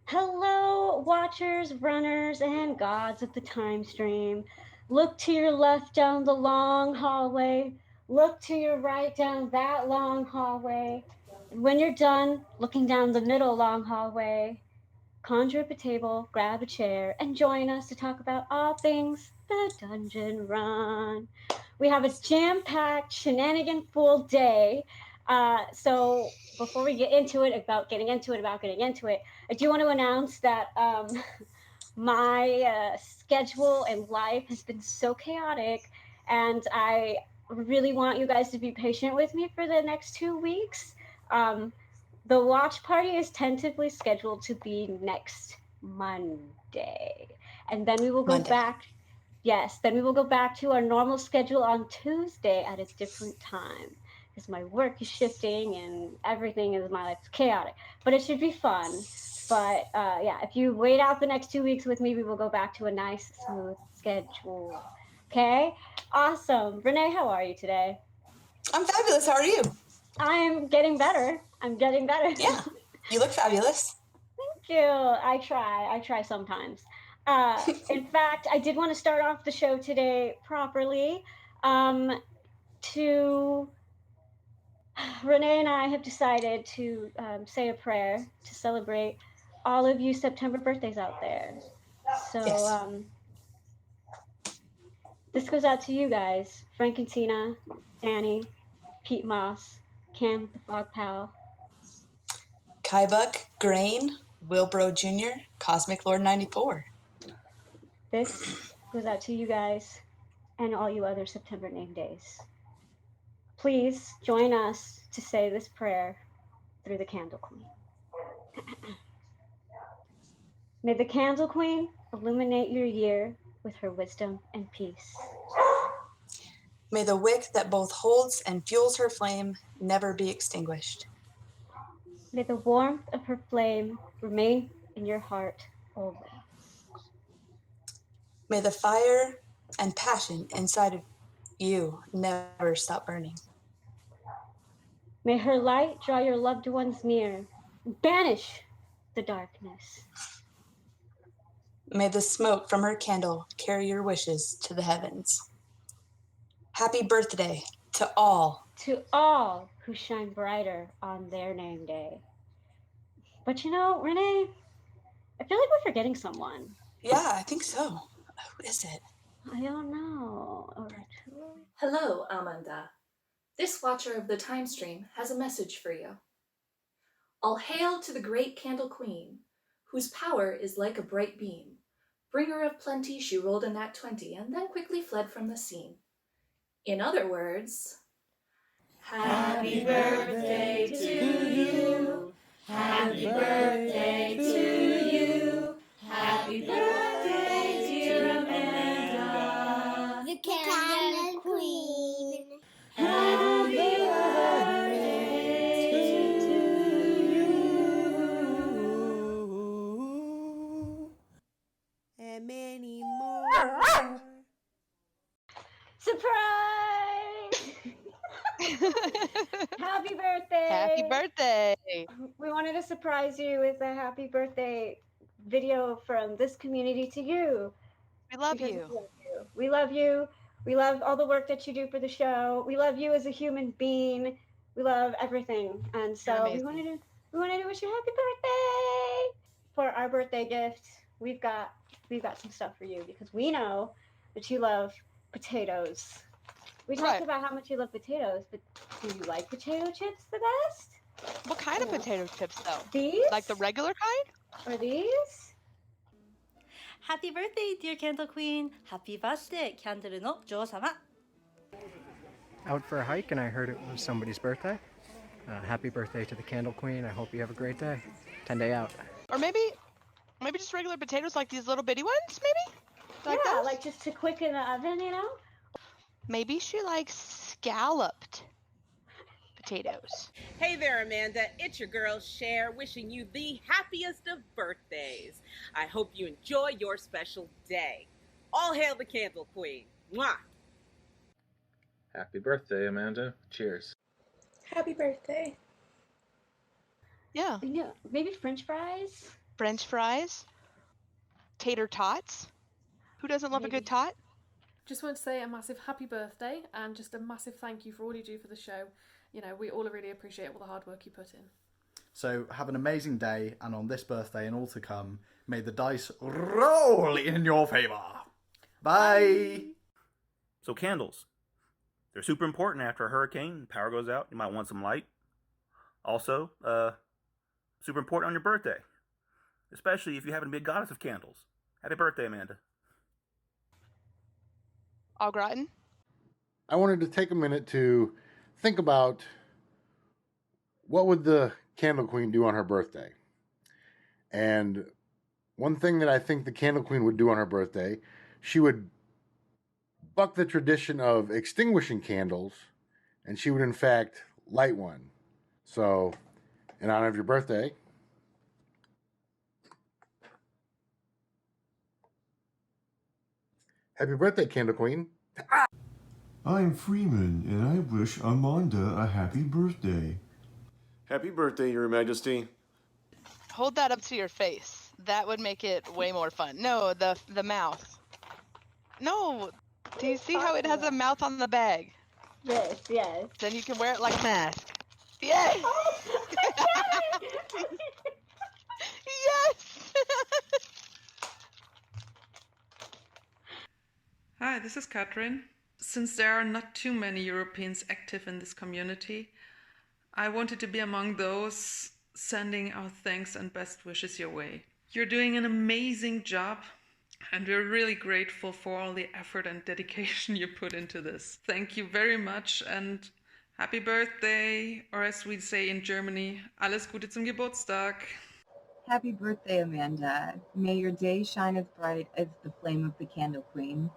Hello, watchers, runners, and gods of the time stream. Look to your left down the long hallway. Look to your right down that long hallway. And when you're done looking down the middle long hallway, conjure up a table, grab a chair, and join us to talk about all things the Dungeon Run. We have a jam-packed, shenanigan-full day. So before we get into it, about getting into it, I do want to announce that my schedule and life has been so chaotic, and I really want you guys to be patient with me for the next 2 weeks. The watch party is tentatively scheduled to be next Monday, and then we will go back. Yes, then we will go back to our normal schedule on Tuesday at a different time, because my work is shifting and everything in my life is chaotic. But it should be fun. But yeah, if you wait out the next 2 weeks with me, we will go back to a nice, smooth schedule. Okay? Awesome. Renee, how are you today? I'm fabulous. How are you? I'm getting better. Yeah, you look fabulous. Thank you. I try sometimes. In fact, I did want to start off the show today properly. Renee and I have decided to say a prayer to celebrate all of you September birthdays out there. So Yes. This goes out to you guys: Frank and Tina, Annie, Pete Moss, Cam the Fog Pal, Kybuck, Grain, Wilbro Jr., Cosmic Lord 94. This goes out to you guys and all you other September name days. Please join us to say this prayer through the Candle Queen. May the Candle Queen illuminate your year with her wisdom and peace. May the wick that both holds and fuels her flame never be extinguished. May the warmth of her flame remain in your heart always. May the fire and passion inside of you never stop burning. May her light draw your loved ones near, banish the darkness. May the smoke from her candle carry your wishes to the heavens. Happy birthday to all. To all who shine brighter on their name day. But you know, Renee, I feel like we're forgetting someone. Yeah, I think so. Who is it? I don't know. Hello, Amanda. This watcher of the time stream has a message for you. All hail to the great Candle Queen, whose power is like a bright beam. Bringer of plenty, she rolled a nat 20 and then quickly fled from the scene. In other words, happy birthday to you. Happy birthday to you. Happy birthday, dear Amanda. The Candle Queen. Happy birthday to you. And many more. Surprise! Happy birthday! Happy birthday! We wanted to surprise you with a happy birthday video from this community to you. We love Because you. We love you. We love all the work that you do for the show. We love you as a human being. We love everything. And so we wanted to wish you a happy birthday. For our birthday gift, we've got some stuff for you, because we know that you love potatoes. We talked about how much you love potatoes, but do you like potato chips the best? What kind of potato chips, though? These? Like the regular kind? Or these? Happy birthday, dear Candle Queen. Happy birthday, Candle no Jo-sama. Out for a hike and I heard it was somebody's birthday. Happy birthday to the Candle Queen. I hope you have a great day. 10-day out. Or maybe just regular potatoes, like these little bitty ones, maybe? Like those? Like just to quick in the oven, you know? Maybe she likes scalloped potatoes. Hey there, Amanda. It's your girl, Cher, wishing you the happiest of birthdays. I hope you enjoy your special day. All hail the Candle Queen. Mwah! Happy birthday, Amanda. Cheers. Happy birthday. Yeah. Maybe French fries? French fries. Tater tots. Who doesn't love a good tot? Just want to say a massive happy birthday and just a massive thank you for all you do for the show. You know, we all really appreciate all the hard work you put in. So have an amazing day, and on this birthday and all to come, may the dice roll in your favour. Bye! So candles. They're super important after a hurricane. Power goes out, you might want some light. Also, super important on your birthday. Especially if you happen to be a goddess of candles. Happy birthday, Amanda. Au gratin. I wanted to take a minute to think about what would the Candle Queen do on her birthday. And one thing that I think the Candle Queen would do on her birthday, she would buck the tradition of extinguishing candles, and she would in fact light one. So, in honor of your birthday, happy birthday, Candle Queen. I'm Freeman, and I wish Amanda a happy birthday. Happy birthday, Your Majesty. Hold that up to your face. That would make it way more fun. No, the mouth. No. Do you see how it has a mouth on the bag? Yes, yes. Then you can wear it like a mask. Yes! Oh, yes! Hi, this is Katrin. Since there are not too many Europeans active in this community, I wanted to be among those sending our thanks and best wishes your way. You're doing an amazing job, and we're really grateful for all the effort and dedication you put into this. Thank you very much, and happy birthday, or as we say in Germany, alles Gute zum Geburtstag. Happy birthday, Amanda. May your day shine as bright as the flame of the Candle Queen.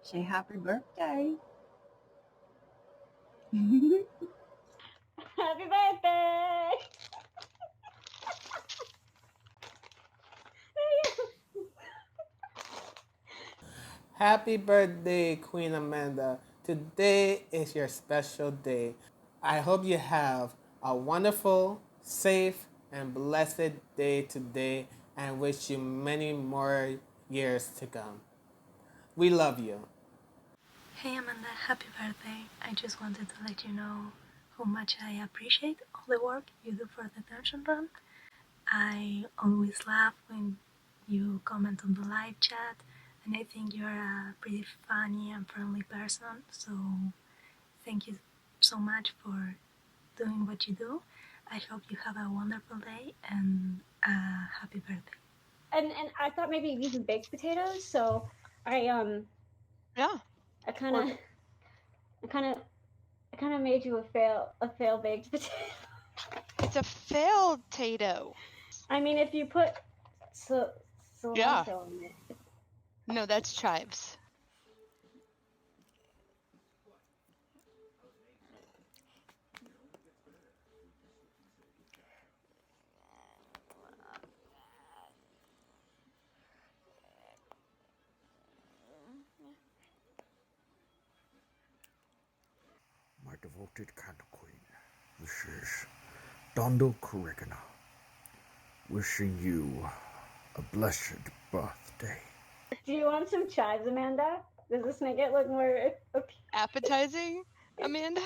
Say happy birthday. Happy birthday! Happy birthday, Queen Amanda. Today is your special day. I hope you have a wonderful, safe, and blessed day today, and wish you many more years to come. We love you. Hey Amanda, happy birthday. I just wanted to let you know how much I appreciate all the work you do for the Dungeon Run. I always laugh when you comment on the live chat, and I think you're a pretty funny and friendly person, so thank you so much for doing what you do. I hope you have a wonderful day and a happy birthday. And I thought maybe using baked potatoes, so I kind of made you a fail baked potato. It's a fail tato. I mean, if you put cilantro in it. No, that's chives. My devoted Candle Queen, this is Dondo Kurigana, wishing you a blessed birthday. Do you want some chives, Amanda? Does this make it look more appetizing, Amanda?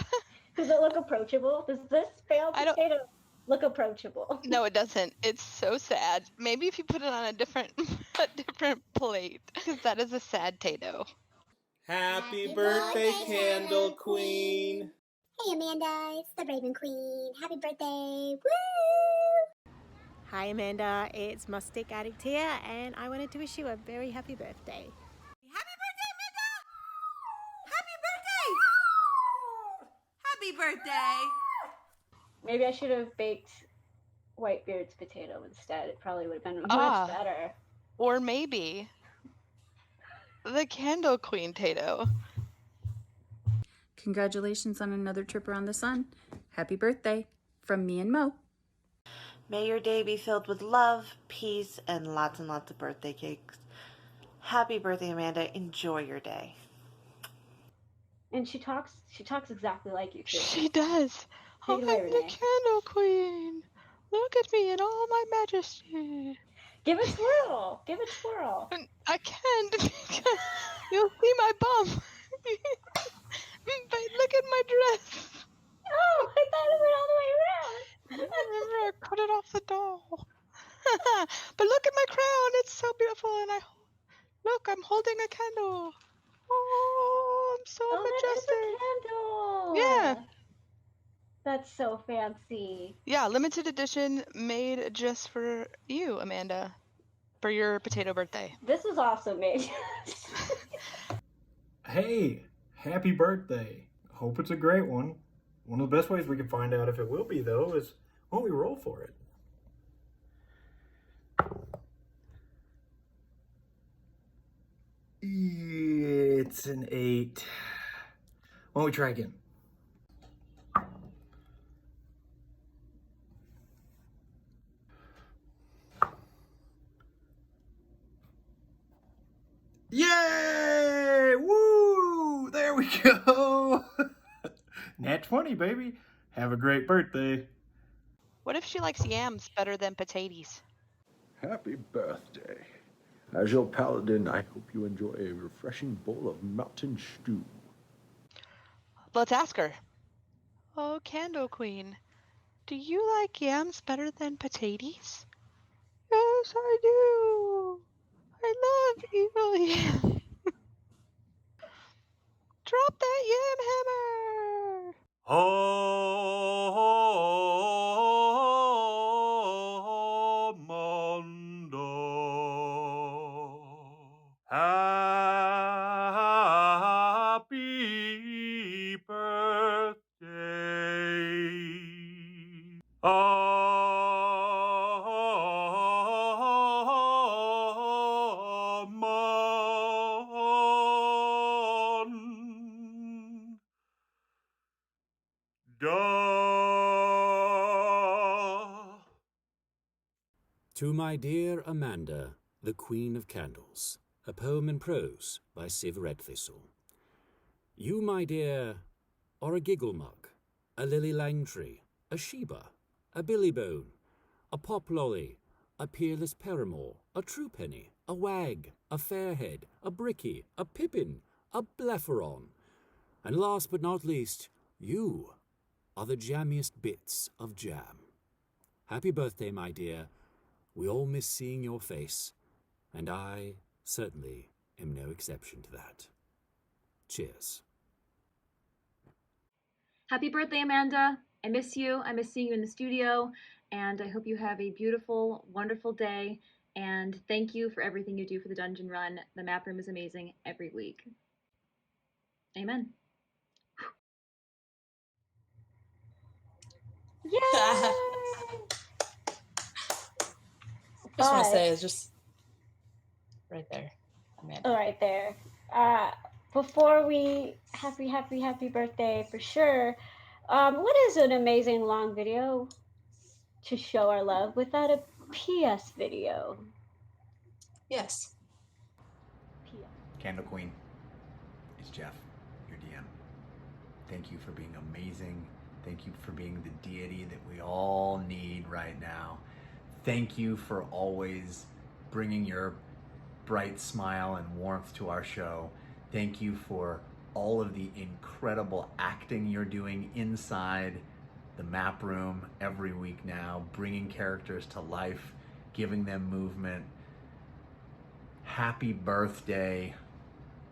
Does it look approachable? Does this failed potato look approachable? No, it doesn't. It's so sad. Maybe if you put it on a different plate, because that is a sad tato. Happy birthday, Candle Queen. Hey Amanda, it's the Raven Queen. Happy birthday. Woo! Hi Amanda, it's Mustic Addict here, and I wanted to wish you a very happy birthday. Happy birthday, Amanda! Happy birthday! Happy birthday! Maybe I should have baked Whitebeard's potato instead. It probably would have been much better. Or maybe the Candle Queen tato. Congratulations on another trip around the sun. Happy birthday from me and Mo. May your day be filled with love, peace, and lots of birthday cakes. Happy birthday, Amanda. Enjoy your day. And she talks exactly like you too. She does. Take it away, I'm the Renee. Candle Queen. Look at me in all my majesty. Give a twirl. Give a twirl. I can't because you'll see my bum. But look at my dress. Oh, I thought it went all the way around. Remember, I cut it off the doll. But look at my crown. It's so beautiful. And I'm holding a candle. Oh, I'm so majestic. That is a candle. Yeah. That's so fancy. Yeah, limited edition made just for you, Amanda, for your potato birthday. This is also made. Hey, happy birthday. Hope it's a great one. One of the best ways we can find out if it will be, though, is when we roll for it. It's an 8. Why don't we try again? Yay! Woo! There we go! Nat 20, baby. Have a great birthday. What if she likes yams better than potatoes? Happy birthday. As your paladin, I hope you enjoy a refreshing bowl of mountain stew. Let's ask her. Oh, Candle Queen, do you like yams better than potatoes? Yes, I do. I love evil yam. Drop that yam hammer. Happy birthday. To my dear Amanda, the Queen of Candles, a poem in prose by Ceetar and Vandurslice. You, my dear, are a giggle mug, a lily lang tree, a Sheba, a billybone, a pop lolly, a peerless paramour, a true penny, a wag, a fairhead, a bricky, a pippin, a blepharon, and last but not least, you are the jammiest bits of jam. Happy birthday, my dear. We all miss seeing your face, and I certainly am no exception to that. Cheers. Happy birthday, Amanda. I miss you. I miss seeing you in the studio, and I hope you have a beautiful, wonderful day. And thank you for everything you do for the Dungeon Run. The map room is amazing every week. Amen. Yay! I just want to say it's just right there, Amanda. Right there. Before we happy birthday for sure. What is an amazing long video to show our love without a PS video? Yes. Candle Queen, it's Jeff, your DM. Thank you for being amazing. Thank you for being the deity that we all need right now. Thank you for always bringing your bright smile and warmth to our show. Thank you for all of the incredible acting you're doing inside the map room every week now, bringing characters to life, giving them movement. Happy birthday.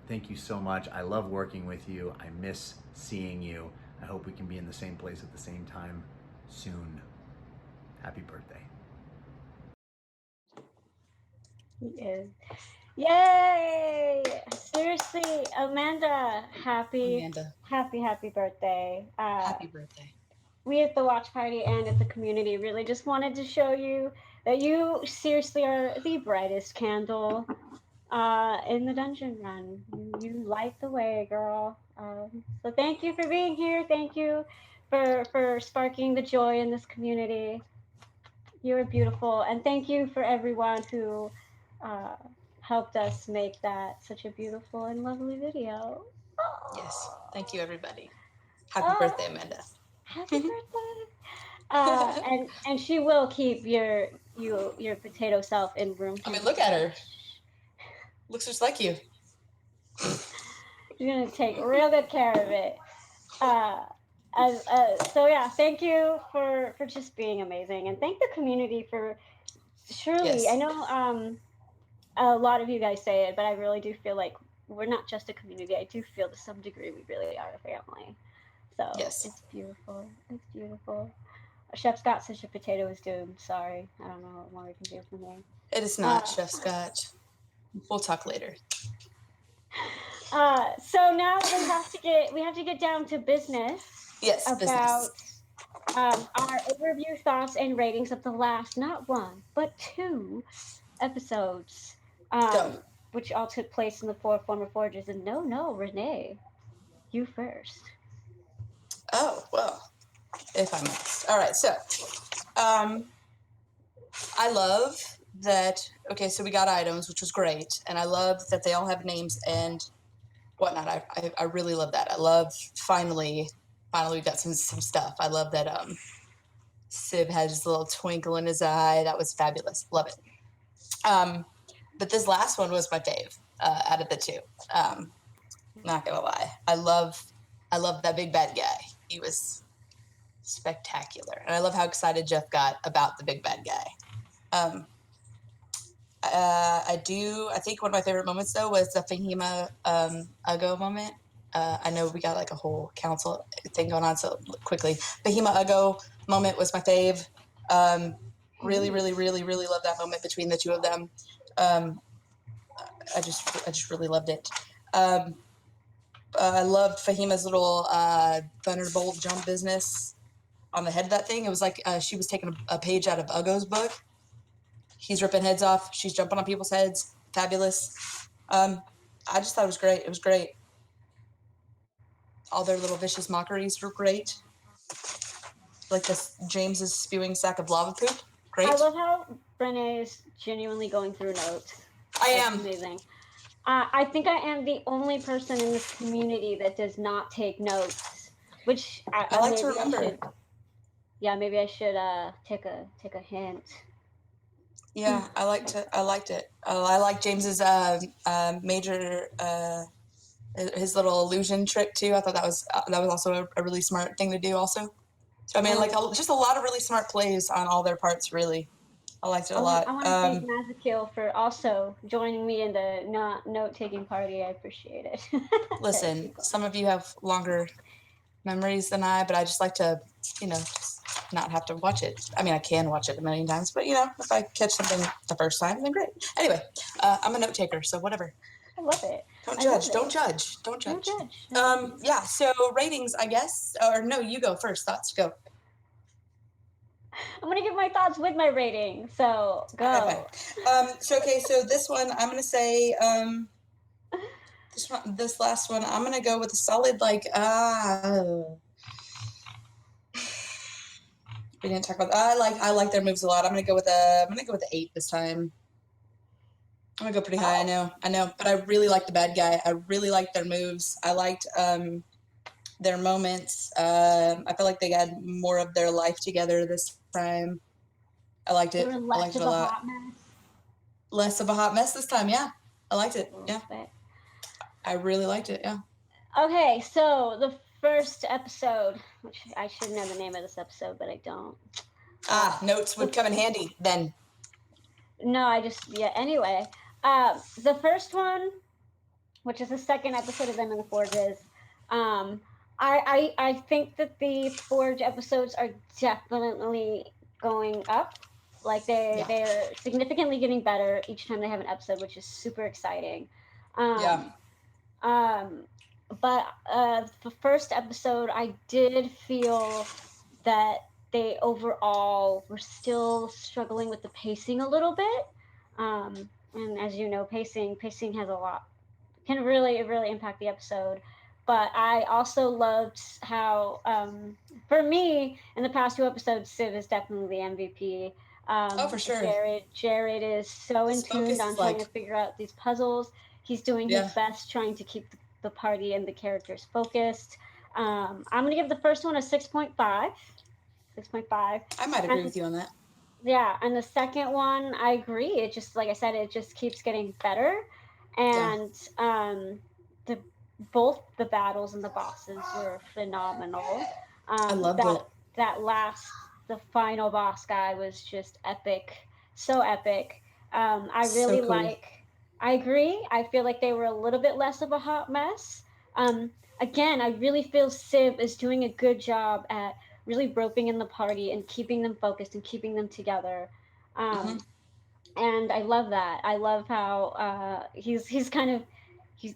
Thank you so much. I love working with you. I miss seeing you. I hope we can be in the same place at the same time soon. Happy birthday. He is. Yay! Seriously, Amanda, happy birthday. Happy birthday. We at the Watch Party and at the community really just wanted to show you that you seriously are the brightest candle in the dungeon run. You light the way, girl. So thank you for being here. Thank you for sparking the joy in this community. You're beautiful, and thank you for everyone who helped us make that such a beautiful and lovely video. Yes. Thank you, everybody. Happy birthday, Amanda. Happy birthday! And she will keep your potato self in room. I mean, look at her. Looks just like you. She's gonna take real good care of it. So yeah, thank you for just being amazing, and thank the community for. Surely, Yes. I know a lot of you guys say it, but I really do feel like we're not just a community. I do feel to some degree we really are a family. So yes, it's beautiful. It's beautiful. Chef Scott says your potato is doomed. Sorry, I don't know what more we can do for me. It is not, Chef Scott. We'll talk later. So now we have to get down to business. Yes, about our overview, thoughts, and ratings of the last not one but 2 episodes, which all took place in the 4 former forges. And no, Renee, you first. Oh well, if I must. All right, so I love that. Okay, so we got items, which was great, and I love that they all have names and whatnot. I really love that. I love finally we got some stuff. I love that Sib had his little twinkle in his eye. That was fabulous. Love it. But this last one was my fave out of the 2. Not gonna lie, I love that big bad guy. He was spectacular, and I love how excited Jeff got about the big bad guy. I think one of my favorite moments though was the Fahima Ugo moment. I know we got like a whole council thing going on, so quickly, Fahima Ugo moment was my fave. Really love that moment between the 2 of them. I just really loved it. I loved Fahima's little thunderbolt jump business on the head of that thing. It was like she was taking a page out of Ugo's book. He's ripping heads off. She's jumping on people's heads. Fabulous. I just thought it was great. It was great. All their little vicious mockeries were great. Like this James's spewing sack of lava poop. Great. I love how Renee is genuinely going through notes. I That's am. amazing. I think I am the only person in this community that does not take notes, which I like to remember. Maybe I should take a hint. Yeah, I liked it. I like James's major his little illusion trick too. I thought that was also a really smart thing to do. Also, so I mean, like just a lot of really smart plays on all their parts. Really, I liked it a lot. I want to thank Mazakil for also joining me in the note-taking party. I appreciate it. Listen, some of you have longer memories than I, but I just like to, just not have to watch it. I mean, I can watch it a million times, but if I catch something the first time, then great. Anyway, I'm a note taker, so whatever. I love it. Don't judge. Don't judge. Don't judge. Yeah. So ratings, I guess, or no, you go first. Thoughts, go. I'm gonna give my thoughts with my rating. So go. Okay. So this one, I'm gonna say, this last one, I'm gonna go with a solid we didn't talk about. I like their moves a lot. I'm gonna go with the 8 this time. I'm gonna go pretty high. I know, but I really like the bad guy. I really liked their moves. I liked their moments. I feel like they had more of their life together this time. I liked it. I liked it a lot. Hot mess. Less of a hot mess this time. Yeah, I liked it. Yeah, I really liked it. Yeah. Okay, so the first episode, which I should know the name of this episode, but I don't. Notes would come in handy then. No, anyway. The first one, which is the second episode of them in the Forges, I think that the Forge episodes are definitely going up. Like they're significantly getting better each time they have an episode, which is super exciting. But the first episode, I did feel that they overall were still struggling with the pacing a little bit. and as you know, pacing has a lot, can really impact the episode. But I also loved how, for me, in the past 2 episodes, Civ is definitely the MVP. Oh, for sure. Jared is so in His tune focus on is trying like, to figure out these puzzles. He's doing his Yeah. best trying to keep the party and the characters focused. I'm gonna give the first one a 6.5. 6.5. I might agree with you on that. Yeah, and the second one, I agree. It just, like I said, it just keeps getting better, and the both the battles and the bosses were phenomenal. I loved it. The final boss guy was just epic, so epic. I So really cool. I agree. I feel like they were a little bit less of a hot mess. Again, I really feel Civ is doing a good job at really roping in the party and keeping them focused and keeping them together. And I love that. I love how he's kind of he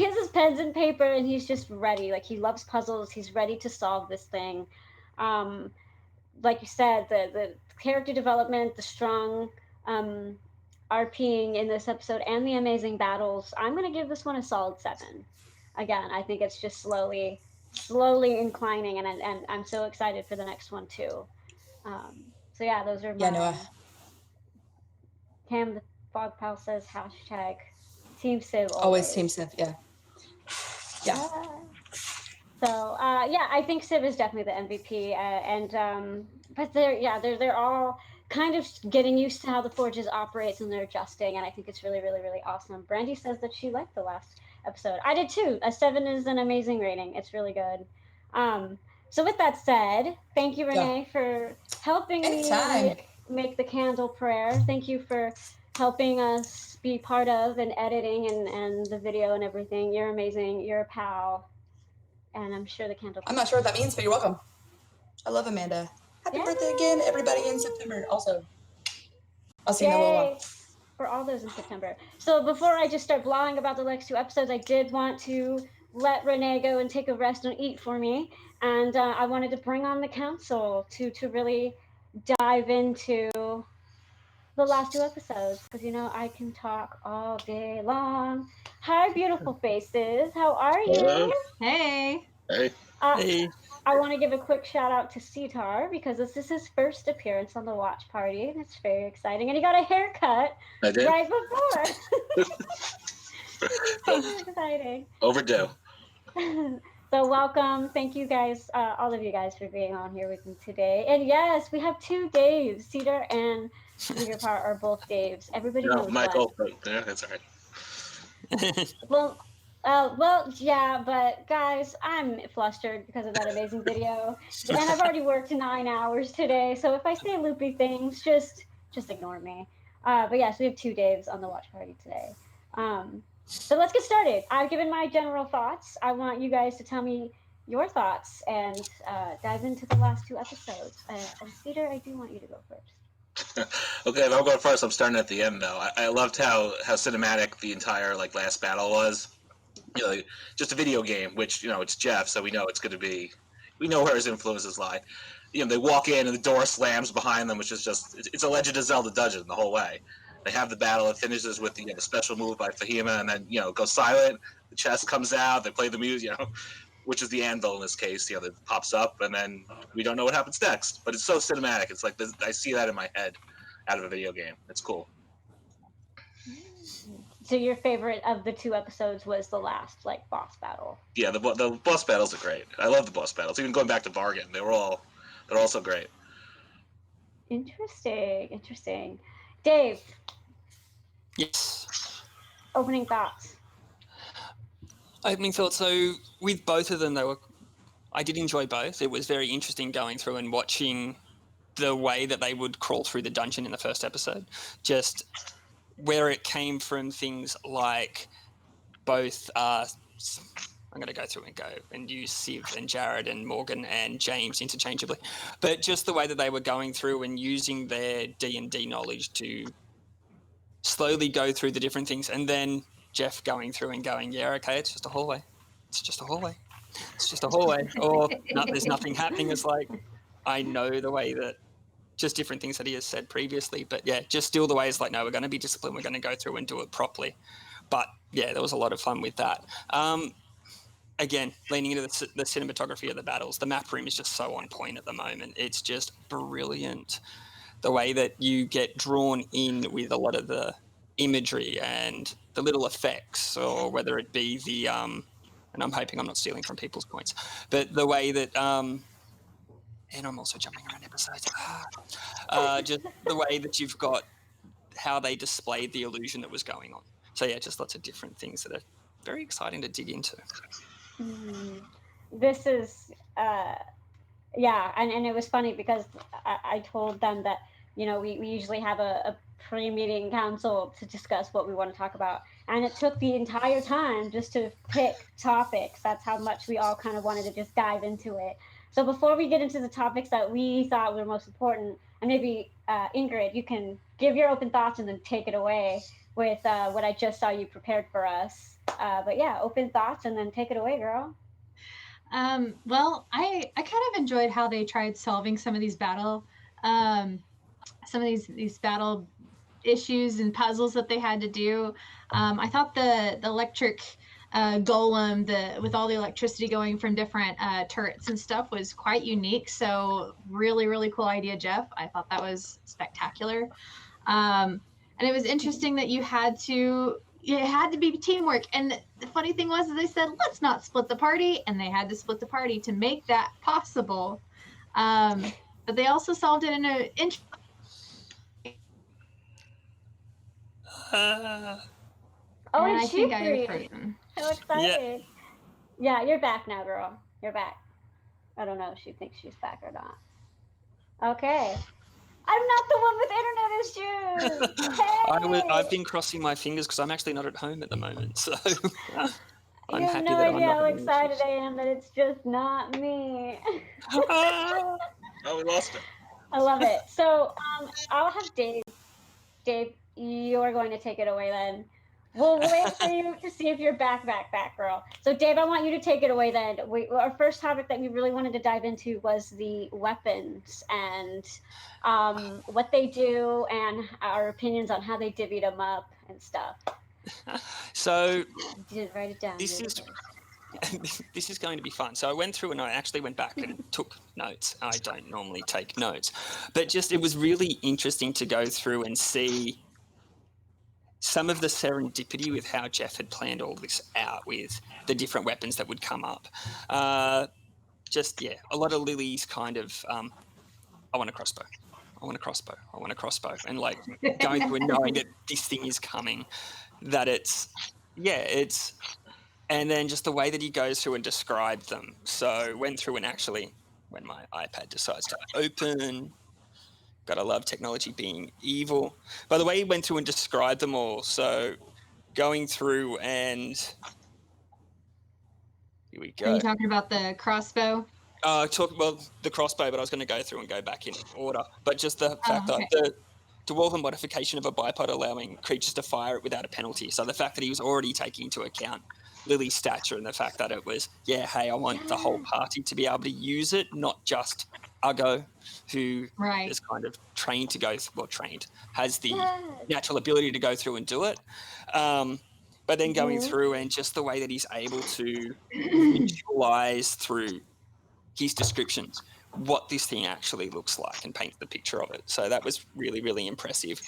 has his pens and paper and he's just ready. Like he loves puzzles. He's ready to solve this thing. Um, like you said, the character development, the strong RPing in this episode, and the amazing battles. I'm gonna give this one a solid 7. Again, I think it's just slowly inclining, and I'm so excited for the next one too. So yeah, those are mine. Cam the Fog Pal says hashtag Team Civ Always Team Civ, yeah. Yeah. So yeah, I think Civ is definitely the MVP, but they're all kind of getting used to how the Forges operates and they're adjusting, and I think it's really awesome. Brandy says that she liked the last episode. I did too. A 7 is an amazing rating. It's really good. So with that said, thank you, Renee, for helping me make the candle prayer. Thank you for helping us be part of and editing and the video and everything. You're amazing. You're a pal. And I'm sure the candle. I'm not sure what that means, but you're welcome. I love Amanda. Happy birthday again, everybody in September. Also, I'll see you in a little while. For all those in September. So before I just start blogging about the next 2 episodes, I did want to let Renee go and take a rest and eat for me. And I wanted to bring on the council to really dive into the last 2 episodes because I can talk all day long. Hi, beautiful faces. How are you? Hello. Hey. Hey. Hey. I want to give a quick shout out to Ceetar because this is his first appearance on the watch party and it's very exciting. And he got a haircut I did. right before. Super exciting. Overdue. So welcome. Thank you guys, all of you guys, for being on here with me today. And yes, we have 2 Daves. Ceetar and Beakerpar are both Daves. Everybody knows Michael. Yeah, that's all right. Well, yeah, but guys, I'm flustered because of that amazing video, and I've already worked 9 hours today. So if I say loopy things, just ignore me. But yes, we have 2 Daves on the watch party today. So let's get started. I've given my general thoughts. I want you guys to tell me your thoughts and dive into the last 2 episodes. And Ceetar, I do want you to go first. Okay, if I'm going first, I'm starting at the end though. I loved how cinematic the entire last battle was. Just a video game, which it's Jeff, so we know it's going to be. We know where his influences lie. They walk in and the door slams behind them, which is just it's a Legend of Zelda dungeon the whole way. They have the battle. It finishes with the special move by Fahima, and then it goes silent. The chest comes out. They play the music, which is the anvil in this case. That pops up, and then we don't know what happens next. But it's so cinematic. It's like I see that in my head out of a video game. It's cool. So your favorite of the 2 episodes was the last boss battle? Yeah, the boss battles are great. I love the boss battles. Even going back to Bargain, they're all so great. Interesting. Dave. Yes. Opening thoughts. Opening thoughts. So with both of them, I did enjoy both. It was very interesting going through and watching the way that they would crawl through the dungeon in the first episode. Just where it came from, things like both. I'm going to go through and use Civ and Jared and Morgan and James interchangeably, but just the way that they were going through and using their D&D knowledge to slowly go through the different things, and then Jeff going through and going, yeah, okay, it's just a hallway. It's just a hallway. It's just a hallway. Or no, there's nothing happening. It's like, I know the way that just different things that he has said previously. But yeah, just still the way it's like, no, we're going to be disciplined. We're going to go through and do it properly. But yeah, there was a lot of fun with that. Again, leaning into the cinematography of the battles, the map room is just so on point at the moment. It's just brilliant. The way that you get drawn in with a lot of the imagery and the little effects, or whether it be the, and I'm hoping I'm not stealing from people's points, but the way that, and I'm also jumping around episodes, just the way that you've got how they displayed the illusion that was going on. So yeah, just lots of different things that are very exciting to dig into. This is, yeah, and it was funny because I told them that, you know, we usually have a pre-meeting council to discuss what we want to talk about. And it took the entire time just to pick topics. That's how much we all kind of wanted to just dive into it. So before we get into the topics that we thought were most important, and maybe Ingrid, you can give your open thoughts and then take it away with what I just saw you prepared for us. But yeah, open thoughts and then take it away, girl. Well, I kind of enjoyed how they tried solving some of these battle issues and puzzles that they had to do. I thought the electric golem, with all the electricity going from different turrets and stuff, was quite unique. So really, really cool idea, Jeff. I thought that was spectacular. And it was interesting that it had to be teamwork. And the funny thing was, they said, let's not split the party. And they had to split the party to make that possible. But they also solved it in a Oh, and and I think I Chiefrey. frozen. So excited. Yeah, you're back now, girl. You're back. I don't know if she thinks she's back or not. Okay. I'm not the one with internet issues. Hey! I've been crossing my fingers because I'm actually not at home at the moment, so I'm You have happy no that I'm idea not how having excited issues. I am that it's just not me. Oh, we lost it. I love it. So I'll have Dave. Dave, you're going to take it away then. We'll wait for you to see if you're back, girl. So Dave, I want you to take it away then. Our first topic that we really wanted to dive into was the weapons and what they do and our opinions on how they divvied them up and stuff. So Didn't write it down. this is going to be fun. So I went through and I actually went back and took notes. I don't normally take notes, but just it was really interesting to go through and see some of the serendipity with how Jeff had planned all this out with the different weapons that would come up. Just, yeah, a lot of Lily's kind of, I want a crossbow. I want a crossbow. I want a crossbow. And like going through and knowing that this thing is coming, that it's, and then just the way that he goes through and described them. So went through and actually, when my iPad decides to open, gotta love technology being evil. By the way, he went through and described them all. So going through and here we go. Are you talking about the crossbow? The crossbow, but I was going to go through and go back in order. But just the fact that the dwarven modification of a bipod allowing creatures to fire it without a penalty. So the fact that he was already taking into account Lily's stature and the fact that it was, hey, I want the whole party to be able to use it, not just Uggo, who is kind of has the natural ability to go through and do it. But then going through and just the way that he's able to visualize through his descriptions what this thing actually looks like and paint the picture of it. So that was really, really impressive.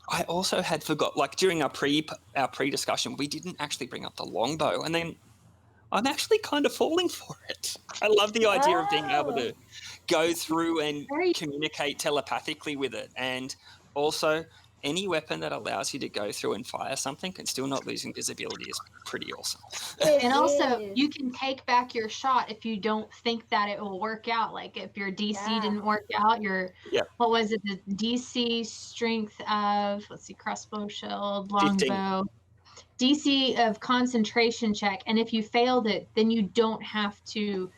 I also had forgot, like during our pre-discussion, we didn't actually bring up the longbow, and then I'm actually kind of falling for it. I love the idea of being able to go through and communicate telepathically with it, and also any weapon that allows you to go through and fire something and still not losing visibility is pretty awesome. And also, you can take back your shot if you don't think that it will work out. Like if your DC didn't work out, what was it? The DC strength of, crossbow, shield, longbow. 15. DC of concentration check. And if you failed it, then you don't have to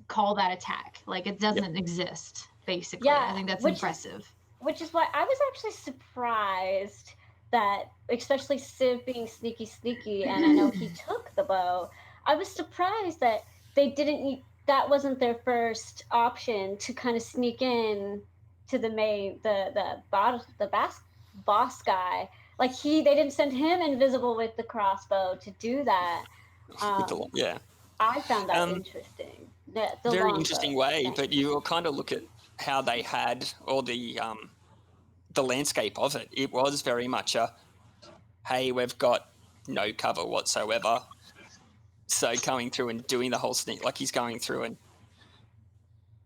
call that attack. Like it doesn't exist, basically. Yeah, I think that's impressive. Which is why I was actually surprised that, especially Civ being sneaky, and I know he took the bow, I was surprised that they didn't, that wasn't their first option to kind of sneak in boss guy. Like they didn't send him invisible with the crossbow to do that. Yeah. I found that interesting. The Very longbow interesting way, thing. but you kind of look at how they had all the landscape of it. It was very much a, hey, we've got no cover whatsoever. So going through and doing the whole sneak, like he's going through and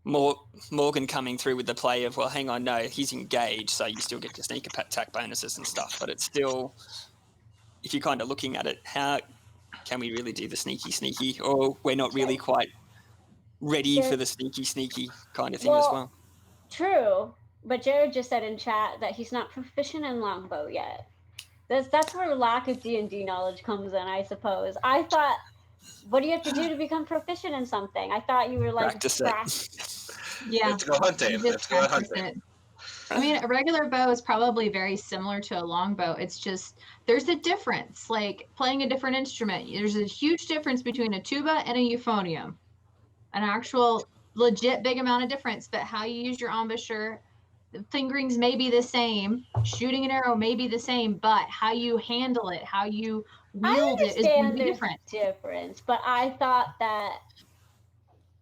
Morgan coming through with the play of, well, hang on, no, he's engaged, so you still get your sneak attack bonuses and stuff. But it's still, if you're kind of looking at it, how can we really do the sneaky, or we're not really quite ready for the sneaky kind of thing as well. True, but Jared just said in chat that he's not proficient in longbow yet. That's where lack of D&D knowledge comes in, I suppose. I thought, what do you have to do to become proficient in something? I thought you were like practice it. Yeah. Let's go hunting. You Let's just go practice hunting. it. I mean, a regular bow is probably very similar to a longbow. It's just there's a difference. Like playing a different instrument, there's a huge difference between a tuba and a euphonium. An actual legit big amount of difference, but how you use your embouchure, the fingerings may be the same, shooting an arrow may be the same, but how you handle it, how you wield it is going to be different. Difference, but I thought that,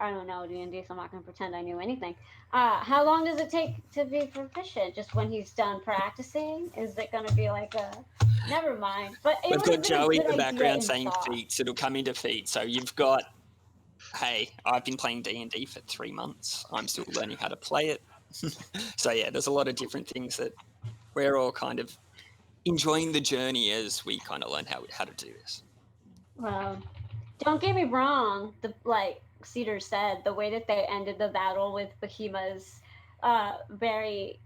I don't know D&D, so I'm not going to pretend I knew anything. How long does it take to be proficient? Just when he's done practicing? Is it going to be like a... Never mind. But it We've got Joey in the background saying thought. feats. It'll come into feats. So you've got, hey, I've been playing D&D for 3 months. I'm still learning how to play it. So yeah, there's a lot of different things that we're all kind of enjoying the journey as we kind of learn how to do this. Well, don't get me wrong. Like Ceetar said, the way that they ended the battle with Behemoth's very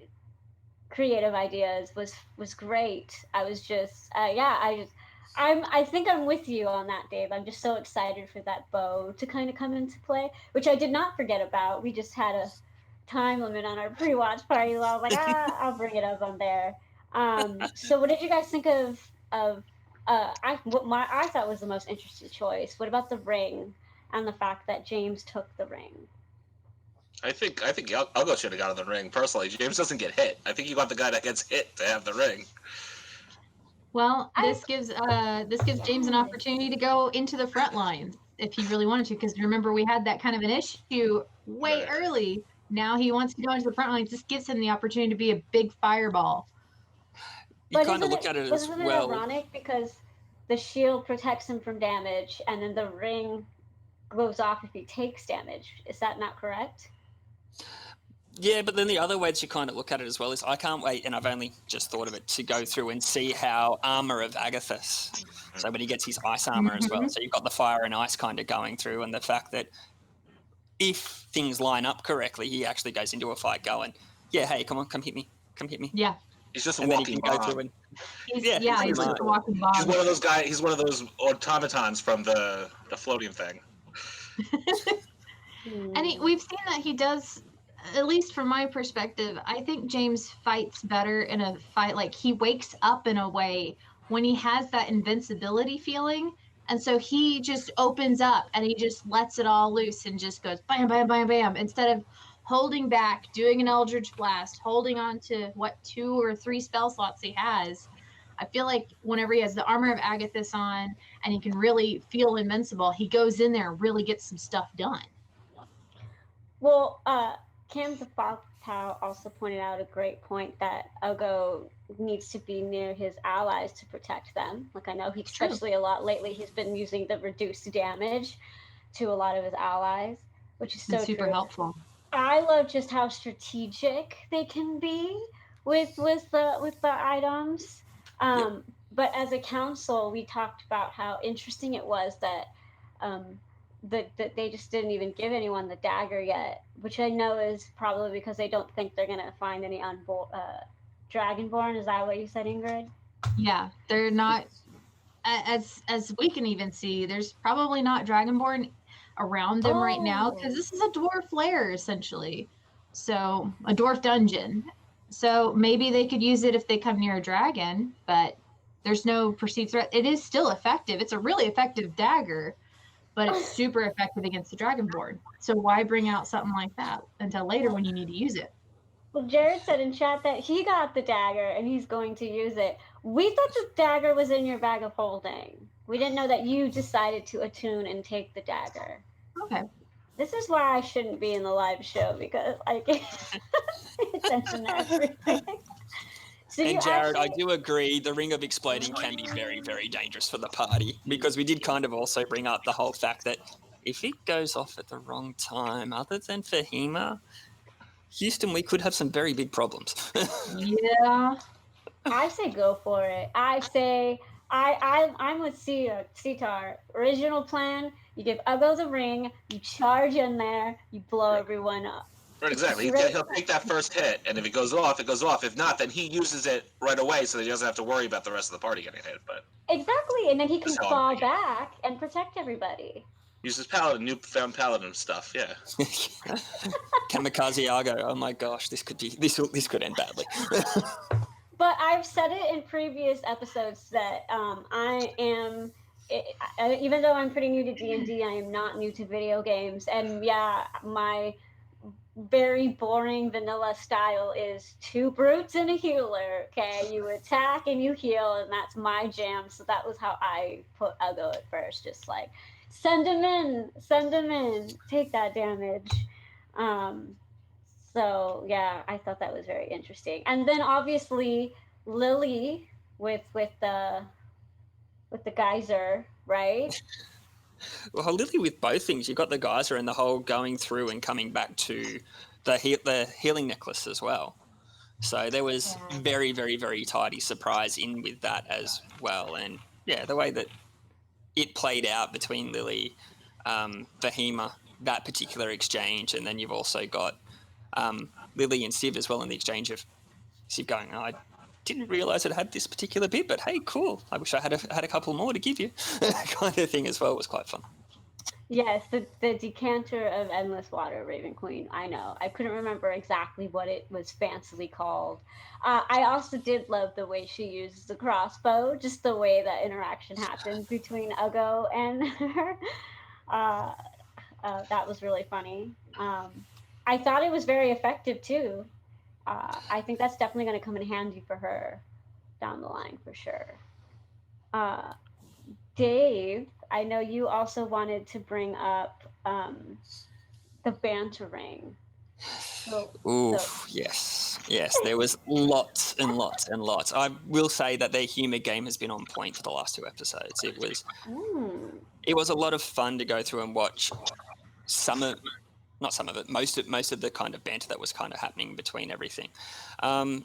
creative ideas was great. I was just I think I'm with you on that, Dave. I'm just so excited for that bow to kind of come into play, which I did not forget about. We just had a time limit on our pre-watch party, so I was like, I'll bring it up on there. So what did you guys think of what I thought was the most interesting choice? What about the ring and the fact that James took the ring? I think Elgo should have gotten the ring personally. James doesn't get hit. I think you got the guy that gets hit to have the ring. Well, this gives James an opportunity to go into the front lines if he really wanted to, because remember we had that kind of an issue way early. Now he wants to go into the front lines. This gives him the opportunity to be a big fireball. You kind of look at it as Isn't well. it ironic because the shield protects him from damage, and then the ring goes off if he takes damage? Is that not correct? Yeah, but then the other way to kind of look at it as well is I can't wait, and I've only just thought of it, to go through and see how Armor of Agathis, so when he gets his ice armor as well, so you've got the fire and ice kind of going through, and the fact that if things line up correctly, he actually goes into a fight going, yeah, hey, come on, come hit me. Yeah. He's just a and then walking he can bomb. go through and he's just a walking bomb. He's one of those guys. He's one of those automatons from the floating thing. And we've seen that he does, at least from my perspective, I think James fights better in a fight. Like he wakes up in a way when he has that invincibility feeling. And so he just opens up and he just lets it all loose and just goes bam, bam, bam, bam. Instead of holding back, doing an Eldritch Blast, holding on to what 2 or 3 spell slots he has. I feel like whenever he has the Armor of Agathis on and he can really feel invincible, he goes in there and really gets some stuff done. Well, Cam the Foxhound also pointed out a great point that Elgo needs to be near his allies to protect them. Like I know especially a lot lately, he's been using the reduced damage to a lot of his allies, which is so super helpful. I love just how strategic they can be with the items. But as a council, we talked about how interesting it was that that they just didn't even give anyone the dagger yet, which I know is probably because they don't think they're gonna find any Dragonborn. Is that what you said, Ingrid? Yeah, they're not. As we can even see, there's probably not Dragonborn around them right now because this is a dwarf lair essentially, so a dwarf dungeon. So maybe they could use it if they come near a dragon, but there's no perceived threat. It is still effective. It's a really effective dagger, but it's super effective against the Dragonborn. So why bring out something like that until later when you need to use it? Well, Jared said in chat that he got the dagger and he's going to use it. We thought the dagger was in your bag of holding. We didn't know that you decided to attune and take the dagger. Okay. This is why I shouldn't be in the live show, because I get pay attention to everything. So And you Jared, I actually, do agree the ring of exploding can be very, very dangerous for the party, because we did kind of also bring up the whole fact that if it goes off at the wrong time, other than Fahima, Houston, we could have some very big problems. Yeah. I say go for it. I say I'm with Ceetar. Original plan: you give Uggo the ring, you charge in there, you blow everyone up. Right, exactly. Great. He'll take that first hit, and if it goes off, it goes off. If not, then he uses it right away, so that he doesn't have to worry about the rest of the party getting hit. But Exactly, and then he can That's how I'm fall thinking. back and protect everybody. uses paladin, newfound paladin stuff. Yeah. Kamikaze Argo. Oh my gosh, this could end badly. But I've said it in previous episodes that I am, even though I'm pretty new to D&D, I am not new to video games. And yeah, my very boring vanilla style is 2 brutes and a healer. Okay, you attack and you heal, and that's my jam. So that was how I put Uggo at first, just like send him in, take that damage. So yeah, I thought that was very interesting. And then obviously Lily with the geyser, right? Well, Lily, with both things, you've got the geyser and the whole going through and coming back to the healing necklace as well. So there was very, very, very tidy surprise in with that as well. And yeah, the way that it played out between Lily, Fahima, that particular exchange, and then you've also got Lily and Civ as well in the exchange of Civ going, I didn't realise it had this particular bit, but hey, cool. I wish I had a couple more to give you, kind of thing as well. It was quite fun. Yes, the decanter of endless water, Raven Queen. I know. I couldn't remember exactly what it was fancily called. I also did love the way she used the crossbow, just the way that interaction happened between Uggo and her. That was really funny. I thought it was very effective too. I think that's definitely going to come in handy for her down the line for sure. Dave, I know you also wanted to bring up the bantering. Yes. There was lots and lots and lots. I will say that their humour game has been on point for the last 2 episodes. It was a lot of fun to go through and watch most of the kind of banter that was kind of happening between everything. I'm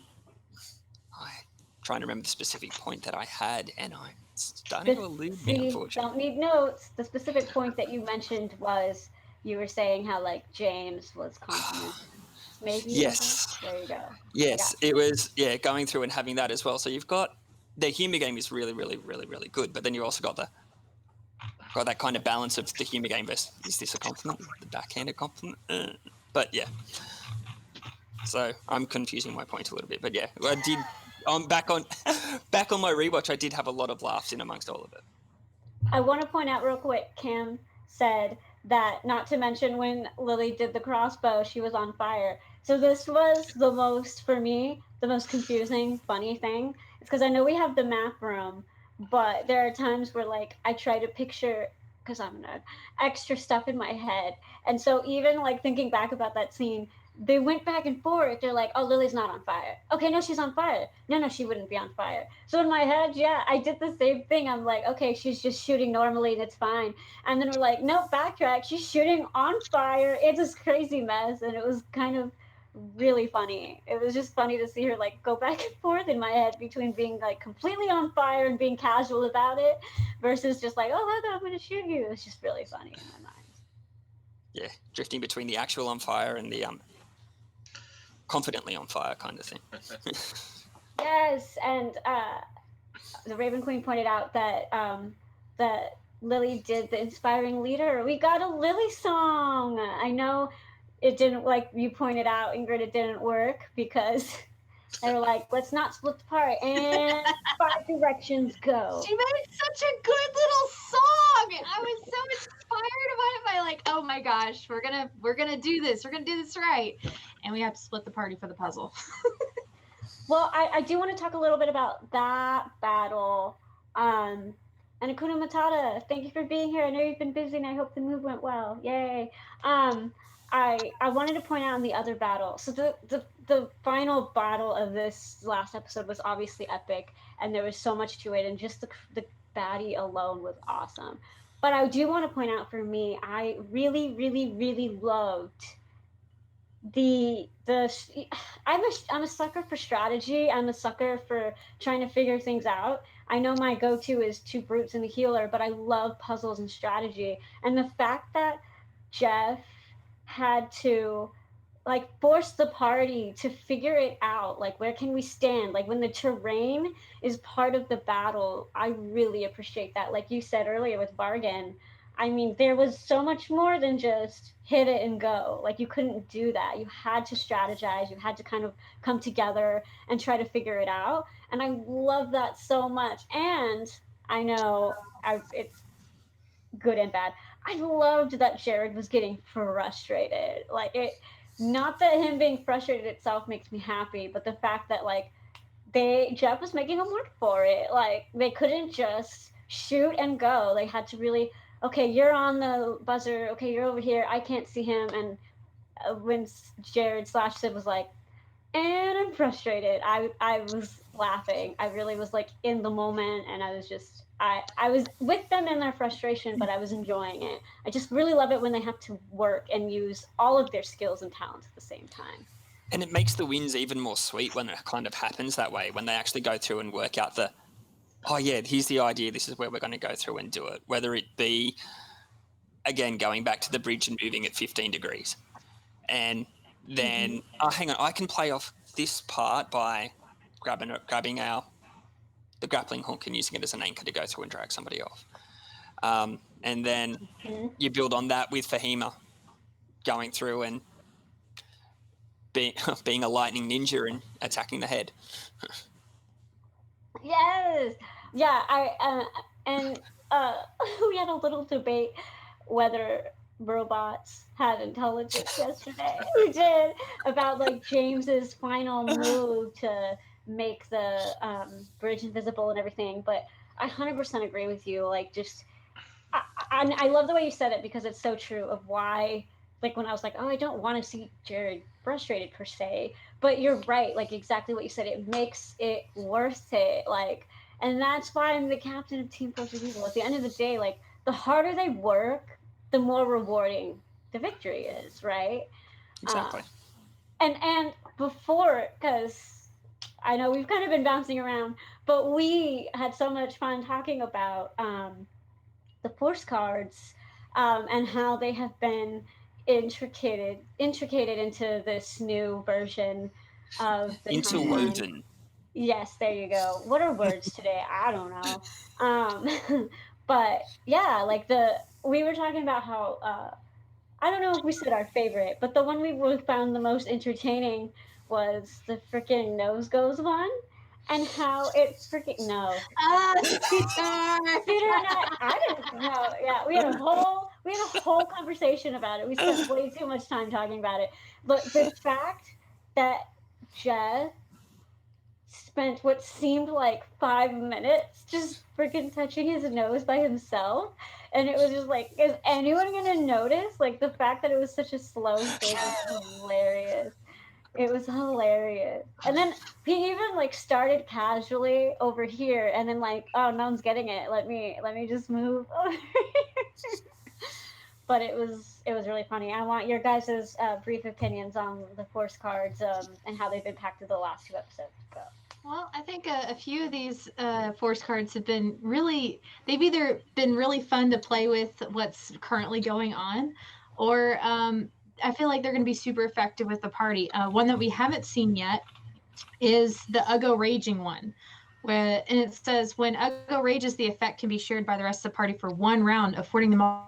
trying to remember the specific point that I had, and I'm starting to elude me, unfortunately. Don't need notes. The specific point that you mentioned was you were saying how like James was complimenting. Maybe. Yes. There you go. Yes, it was going through and having that as well. So you've got the humour game is really, really, really, really good, but then you also got that kind of balance of the humour game versus is this a compliment, the backhanded compliment? But yeah. So I'm confusing my point a little bit, but yeah, I did. I'm back on my rewatch. I did have a lot of laughs in amongst all of it. I want to point out real quick. Cam said that not to mention when Lily did the crossbow, she was on fire. So this was the most confusing, funny thing. It's because I know we have the map room, but there are times where like I try to picture, because I'm a nerd, extra stuff in my head. And so even like thinking back about that scene, they went back and forth. They're like, oh, Lily's not on fire. Okay, no, she's on fire. No, she wouldn't be on fire. So in my head, yeah, I did the same thing. I'm like, okay, she's just shooting normally and it's fine. And then we're like, no, backtrack. She's shooting on fire. It's this crazy mess. And it was kind of really funny. It was just funny to see her like go back and forth in my head between being like completely on fire and being casual about it versus just like, oh, Heather, I'm going to shoot you. It's just really funny in my mind. Yeah, drifting between the actual on fire and the confidently on fire kind of thing. Yes, and the Raven Queen pointed out that that Lily did the inspiring leader. We got a Lily song. I know it didn't, like you pointed out, Ingrid, it didn't work because they were like, let's not split the part and 5 directions go. She made such a good little song. I was so Why am I like, oh my gosh, we're gonna do this. We're gonna do this right, and we have to split the party for the puzzle. Well, I do want to talk a little bit about that battle. And Akuna Matata, thank you for being here. I know you've been busy, and I hope the move went well. Yay! I wanted to point out in the other battle. So the final battle of this last episode was obviously epic, and there was so much to it, and just the baddie alone was awesome. But I do want to point out, for me, I really, really, really loved the I'm a sucker for strategy. I'm a sucker for trying to figure things out. I know my go-to is two brutes and the healer, but I love puzzles and strategy. And the fact that Jeff had to like force the party to figure it out, like where can we stand, like when the terrain is part of the battle, I really appreciate that. Like you said earlier with Bargain, I mean, there was so much more than just hit it and go. Like you couldn't do that. You had to strategize. You had to kind of come together and try to figure it out. And I love that so much. And I know it's good and bad. I loved that Jared was getting frustrated. Like it, not that him being frustrated itself makes me happy, but the fact that like Jeff was making him work for it. Like they couldn't just shoot and go. They had to really, okay, you're on the buzzer. Okay, you're over here. I can't see him. And when Jared slash Sid was like, and I'm frustrated, I was laughing. I really was like in the moment, and I was just I was with them in their frustration, but I was enjoying it. I just really love it when they have to work and use all of their skills and talents at the same time. And it makes the wins even more sweet when it kind of happens that way, when they actually go through and work out oh yeah, here's the idea, this is where we're going to go through and do it. Whether it be, again, going back to the bridge and moving at 15 degrees. And then, hang on, I can play off this part by grabbing the grappling hook and using it as an anchor to go through and drag somebody off. And then you build on that with Fahima going through and being a lightning ninja and attacking the head. Yes, yeah. We had a little debate whether robots had intelligence yesterday. We did, about like James's final move to make the bridge invisible and everything. But I 100% agree with you. Like, just I love the way you said it, because it's so true of why. Like when I was like, oh, I don't want to see Jared frustrated per se, but you're right. Like exactly what you said. It makes it worth it. Like, and that's why I'm the captain of Team Fortress Evil. At the end of the day, like the harder they work, the more rewarding the victory is, right? Exactly. And before, because I know we've kind of been bouncing around, but we had so much fun talking about the force cards and how they have been intricated into this new version of the timeline. Interwoven. Yes, there you go. What are words today? I don't know. But yeah, like we were talking about how I don't know if we said our favorite, but the one we found the most entertaining was the freaking nose goes one, and how it freaking no. Ceetar! Ceetar and I didn't know. Yeah, we had a whole conversation about it. We spent way too much time talking about it. But the fact that Jeff spent what seemed like 5 minutes just freaking touching his nose by himself, and it was just like, is anyone gonna notice? Like the fact that it was such a slow thing was hilarious. It was hilarious. And then he even like started casually over here, and then like, oh, no one's getting it. Let me just move over here. But it was really funny. I want your guys' brief opinions on the force cards and how they've impacted the last 2 episodes. Go. Well, I think a few of these force cards have been they've either been really fun to play with what's currently going on, or I feel like they're going to be super effective with the party. One that we haven't seen yet is the Uggo Raging one. And it says, when Uggo rages, the effect can be shared by the rest of the party for 1 round, affording them all.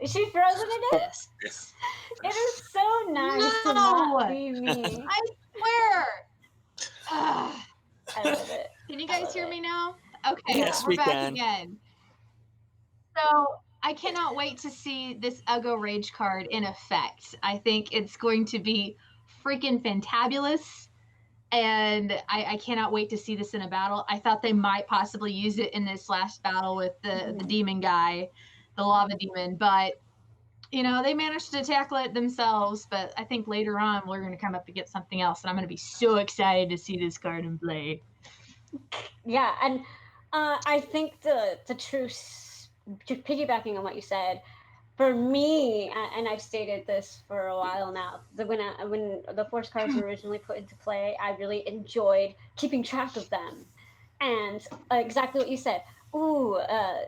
Is she frozen in it? Yes. It is so nice to not be me. I swear. I love it. Can you guys hear me now? Okay, Yes, we're we back can. again. So I cannot wait to see this Uggo Rage card in effect. I think it's going to be freaking fantabulous. And I cannot wait to see this in a battle. I thought they might possibly use it in this last battle with the demon guy, the lava demon, but they managed to tackle it themselves. But I think later on we're going to come up against something else, and I'm going to be so excited to see this card in play. Yeah, and I think the truth, piggybacking on what you said, for me, and I've stated this for a while now, when the force cards were originally put into play, I really enjoyed keeping track of them, and exactly what you said. Ooh,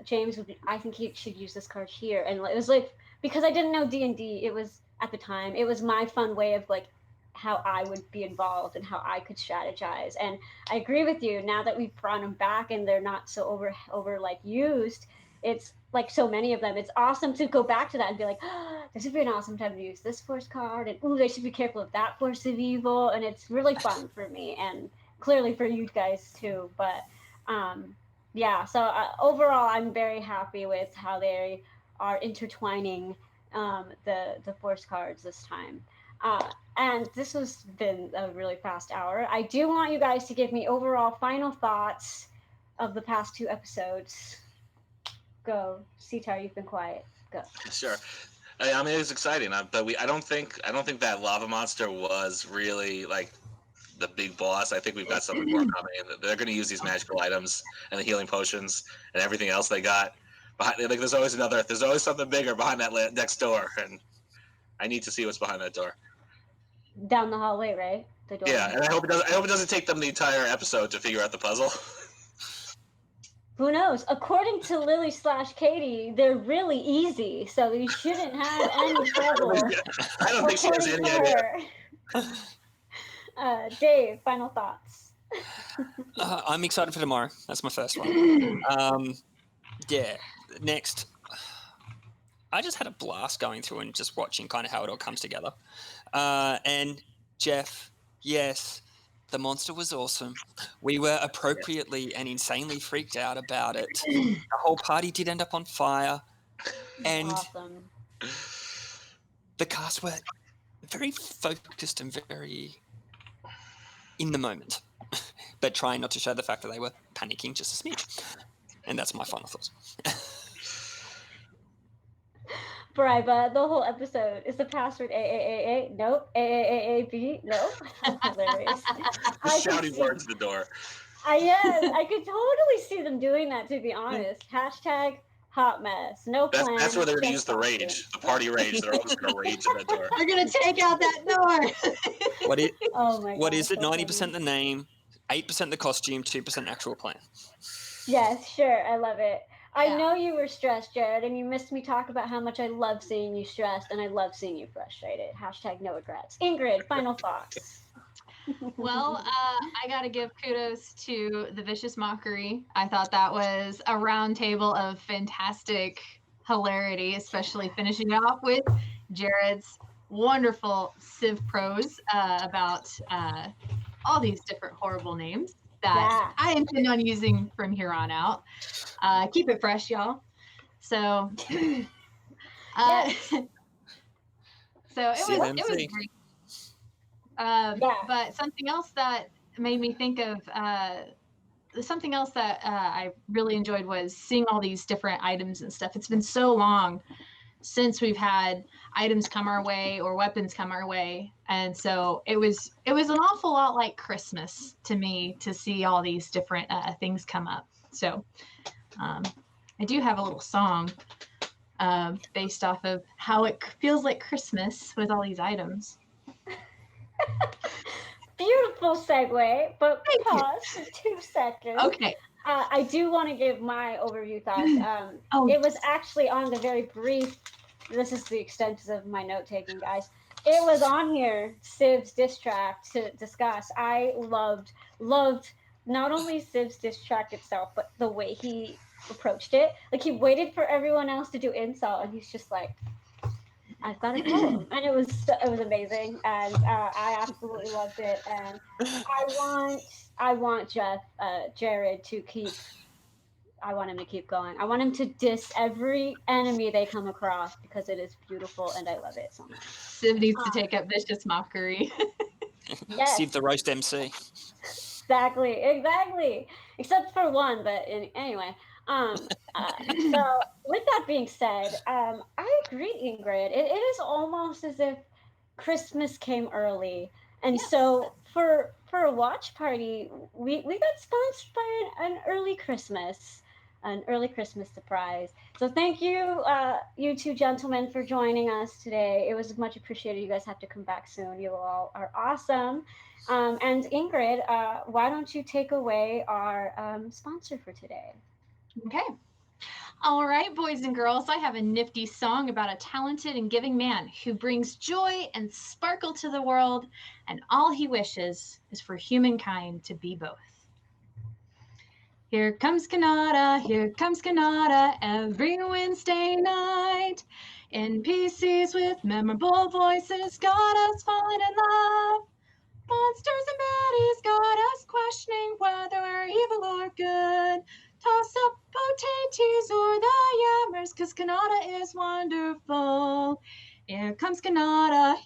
James, I think he should use this card here, and it was like, because I didn't know D&D, it was at the time, it was my fun way of like how I would be involved and how I could strategize. And I agree with you. Now that we've brought them back and they're not so over like used, it's like so many of them. It's awesome to go back to that and be like, oh, this would be an awesome time to use this force card, and ooh, they should be careful of that force of evil. And it's really fun for me, and clearly for you guys too. But yeah, so overall, I'm very happy with how they are intertwining the force cards this time. And this has been a really fast hour. I do want you guys to give me overall final thoughts of the past 2 episodes. Go, Ceetar, you've been quiet. Go. Sure. I mean, it was exciting, but I don't think that lava monster was really like the big boss. I think we've got something more coming. They're going to use these magical items and the healing potions and everything else they got. Like, there's always something bigger behind that next door, and I need to see what's behind that door. Down the hallway, right? The door. Yeah, and I hope it doesn't take them the entire episode to figure out the puzzle. Who knows? According to Lily/Katie, they're really easy, so you shouldn't have any trouble. I don't think she has any idea. Dave, final thoughts. I'm excited for tomorrow. That's my first one. Yeah. Next, I just had a blast going through and just watching kind of how it all comes together. And Jeff, yes, the monster was awesome. We were appropriately and insanely freaked out about it. The whole party did end up on fire. And awesome. The cast were very focused and very in the moment, but trying not to show the fact that they were panicking just a smidge. And that's my final thoughts. Briba, the whole episode is the password AAAA. Nope. AAAAB. Nope. Hilarious. Shouting words at the door. Yes, I could totally see them doing that, to be honest. Hashtag hot mess. No plan. That's where they're going to use the rage, the party rage. They're all just going to rage at that door. They're going to take out that door. What is it? 90% the name, 8% the costume, 2% actual plan. Yes, sure. I love it. I know you were stressed, Jared, and you missed me talk about how much I love seeing you stressed, and I love seeing you frustrated. Hashtag no regrets. Ingrid, final thoughts. Well, I got to give kudos to the Vicious Mockery. I thought that was a round table of fantastic hilarity, especially finishing off with Jared's wonderful Civ prose about all these different horrible names that I intend on using from here on out. Keep it fresh, y'all. So, so it was great. But something else that made me think of something else that I really enjoyed was seeing all these different items and stuff. It's been so long since we've had items come our way or weapons come our way, and so it was an awful lot like Christmas to me to see all these different things come up. So I do have a little song based off of how it feels like Christmas with all these items. Beautiful segue, but pause for 2 seconds. Okay. I do want to give my overview thoughts. It was actually on the very brief, this is the extent of my note-taking, guys. It was on here, Civ's diss track to discuss. I loved not only Civ's diss track itself, but the way he approached it. Like, he waited for everyone else to do insult, and he's just like, I've got to kill him. And it was amazing, and I absolutely loved it. And I want Jared to keep I want him to keep going. I want him to diss every enemy they come across because it is beautiful and I love it so much. Civ needs to take up vicious mockery. Yes. Civ the roast MC. Exactly. Except for one, but anyway. So with that being said, I agree, Ingrid. It is almost as if Christmas came early, and so for a watch party, we got sponsored by an early Christmas. An early Christmas surprise. So thank you, you two gentlemen, for joining us today. It was much appreciated. You guys have to come back soon. You all are awesome. And Ingrid, why don't you take away our sponsor for today? Okay. All right, boys and girls, I have a nifty song about a talented and giving man who brings joy and sparkle to the world, and all he wishes is for humankind to be both. Here comes Kanata, every Wednesday night. NPCs with memorable voices got us falling in love. Monsters and baddies got us questioning whether we're evil or good. Toss up potatoes or the yammers, 'cause Kanata is wonderful. Here comes Kanata,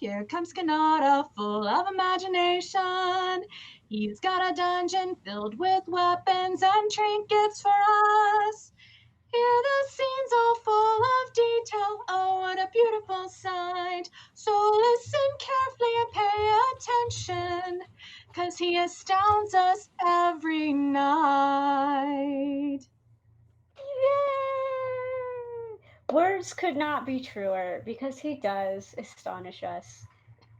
full of imagination. He's got a dungeon filled with weapons and trinkets for us. Here the scene's all full of detail, oh what a beautiful sight. So listen carefully and pay attention, 'cause he astounds us every night. Yay! Words could not be truer because he does astonish us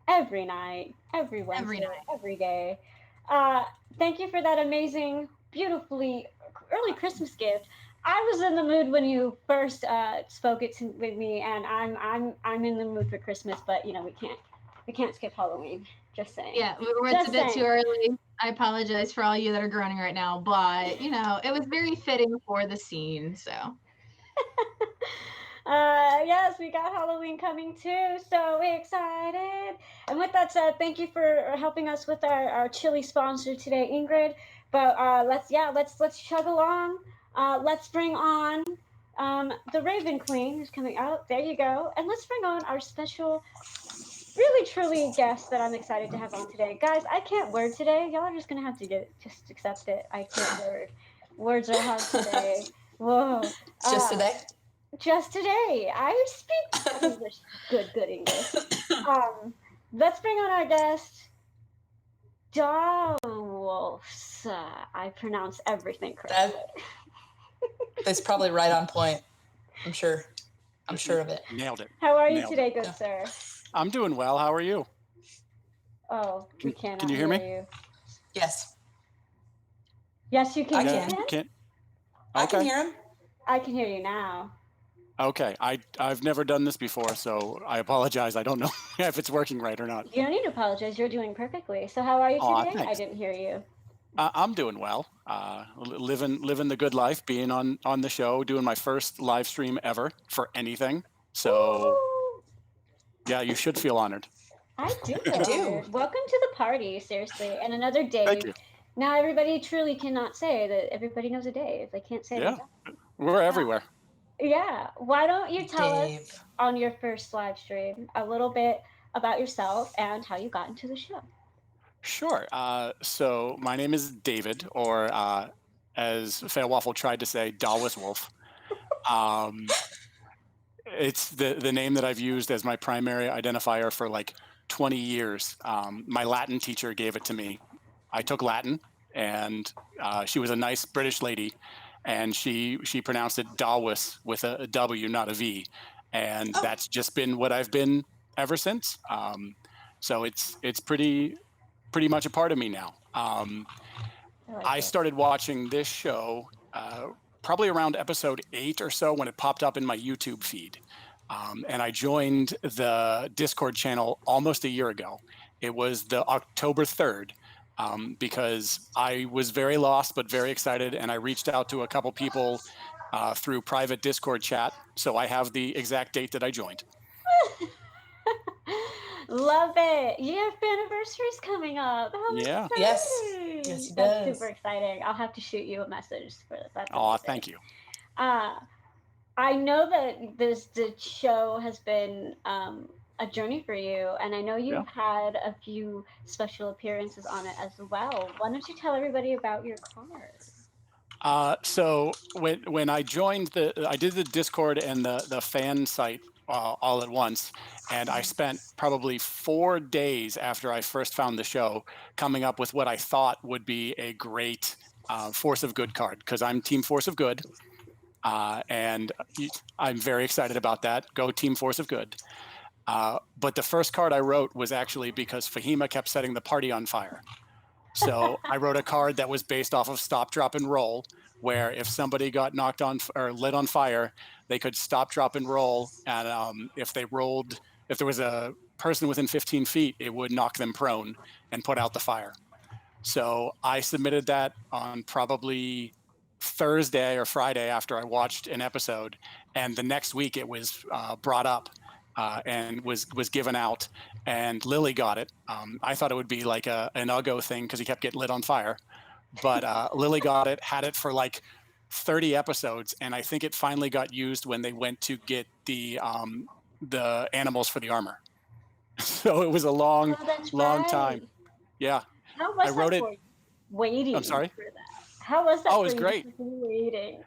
every night, every Wednesday, every day. Thank you for that amazing, beautifully early Christmas gift. I was in the mood when you first spoke it with me, and I'm in the mood for Christmas. But you know we can't skip Halloween. Just saying. Yeah, it's a bit too early. I apologize for all you that are groaning right now, but you know, it was very fitting for the scene, so. Yes, we got Halloween coming too. So excited. And with that said, thank you for helping us with our chili sponsor today, Ingrid. But let's chug along. Let's bring on the Raven Queen who's coming out. There you go. And let's bring on our special, really truly guest that I'm excited to have on today. Guys, I can't word today. Y'all are just gonna have to just accept it. I can't word. Words are hard today. Whoa. Just today? Just today. I speak English, good English. Let's bring on our guest, Davuswolf. I pronounce everything correctly. That's probably right on point. I'm sure of it. Nailed it. How are you Nailed today, it. good sir? I'm doing well. How are you? Oh, we cannot Can you hear me? you. Yes. Yes, you can hear him? I can hear him. I can hear you now. Okay. I've never done this before, so I apologize. I don't know if it's working right or not. You don't need to apologize. You're doing perfectly. So how are you Aw, today? I thanks. didn't hear you. I'm doing well. Living the good life, being on the show, doing my first live stream ever for anything. So, yeah, you should feel honored. I do feel honored. Welcome to the party, seriously. And another Dave. Thank you. Now everybody truly cannot say that everybody knows a Dave. They can't say Yeah, that. we're everywhere. Yeah. Why don't you tell us on your first live stream a little bit about yourself and how you got into the show? Sure. So my name is David, or as FailWaffle tried to say, Davuswolf. It's the name that I've used as my primary identifier for like 20 years. My Latin teacher gave it to me. I took Latin, and she was a nice British lady, and she pronounced it Dawes with a W, not a V, and that's just been what I've been ever since. So it's pretty much a part of me now. I started watching this show probably around episode 8 or so when it popped up in my YouTube feed. And I joined the Discord channel almost a year ago. It was the October 3rd because I was very lost but very excited, and I reached out to a couple people through private Discord chat. So I have the exact date that I joined. Love it. Your anniversary's coming up. How Yeah. exciting. Yes, he That's does. super exciting. I'll have to shoot you a message for that. That's Oh, amazing. thank you. I know that the show has been a journey for you, and I know you've had a few special appearances on it as well. Why don't you tell everybody about your card? So when I joined I did the Discord and the fan site all at once, and I spent probably 4 days after I first found the show coming up with what I thought would be a great Force of Good card, because I'm Team Force of Good, and I'm very excited about that. Go Team Force of Good. But the first card I wrote was actually because Fahima kept setting the party on fire. So I wrote a card that was based off of Stop, Drop, and Roll, where if somebody got knocked on or lit on fire, they could stop, drop, and roll. And if there was a person within 15 feet, it would knock them prone and put out the fire. So I submitted that on probably Thursday or Friday after I watched an episode, and the next week it was brought up and was given out, and Lily got it. I thought it would be like an Uggo thing because he kept getting lit on fire, but Lily got it, had it for like 30 episodes, and I think it finally got used when they went to get the animals for the armor. So it was a long, long time. Yeah. How was I wrote that it. for you? Waiting I'm sorry? for that. How was that Oh, it for was you? great. Waiting.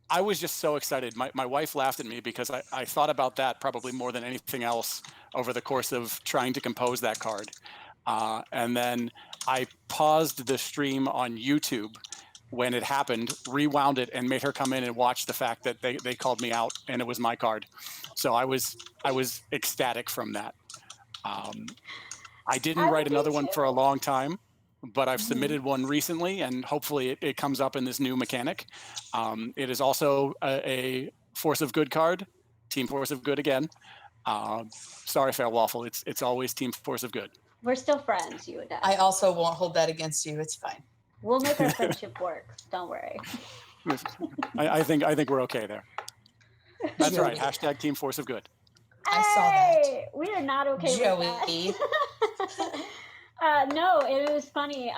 I was just so excited. My wife laughed at me because I thought about that probably more than anything else over the course of trying to compose that card. And then I paused the stream on YouTube when it happened, rewound it, and made her come in and watch the fact that they called me out and it was my card. So I was ecstatic from that. I didn't write another one for a long time, but I've submitted one recently, and hopefully it comes up in this new mechanic. It is also a Force of Good card, Team Force of Good again. Sorry, FailWaffle, it's always Team Force of Good. We're still friends, you and I. I also won't hold that against you. It's fine. We'll make our friendship work. Don't worry. I think we're okay there. That's right. Hashtag Team Force of Good. I saw that. We are not okay Joey. with that. No, it was funny.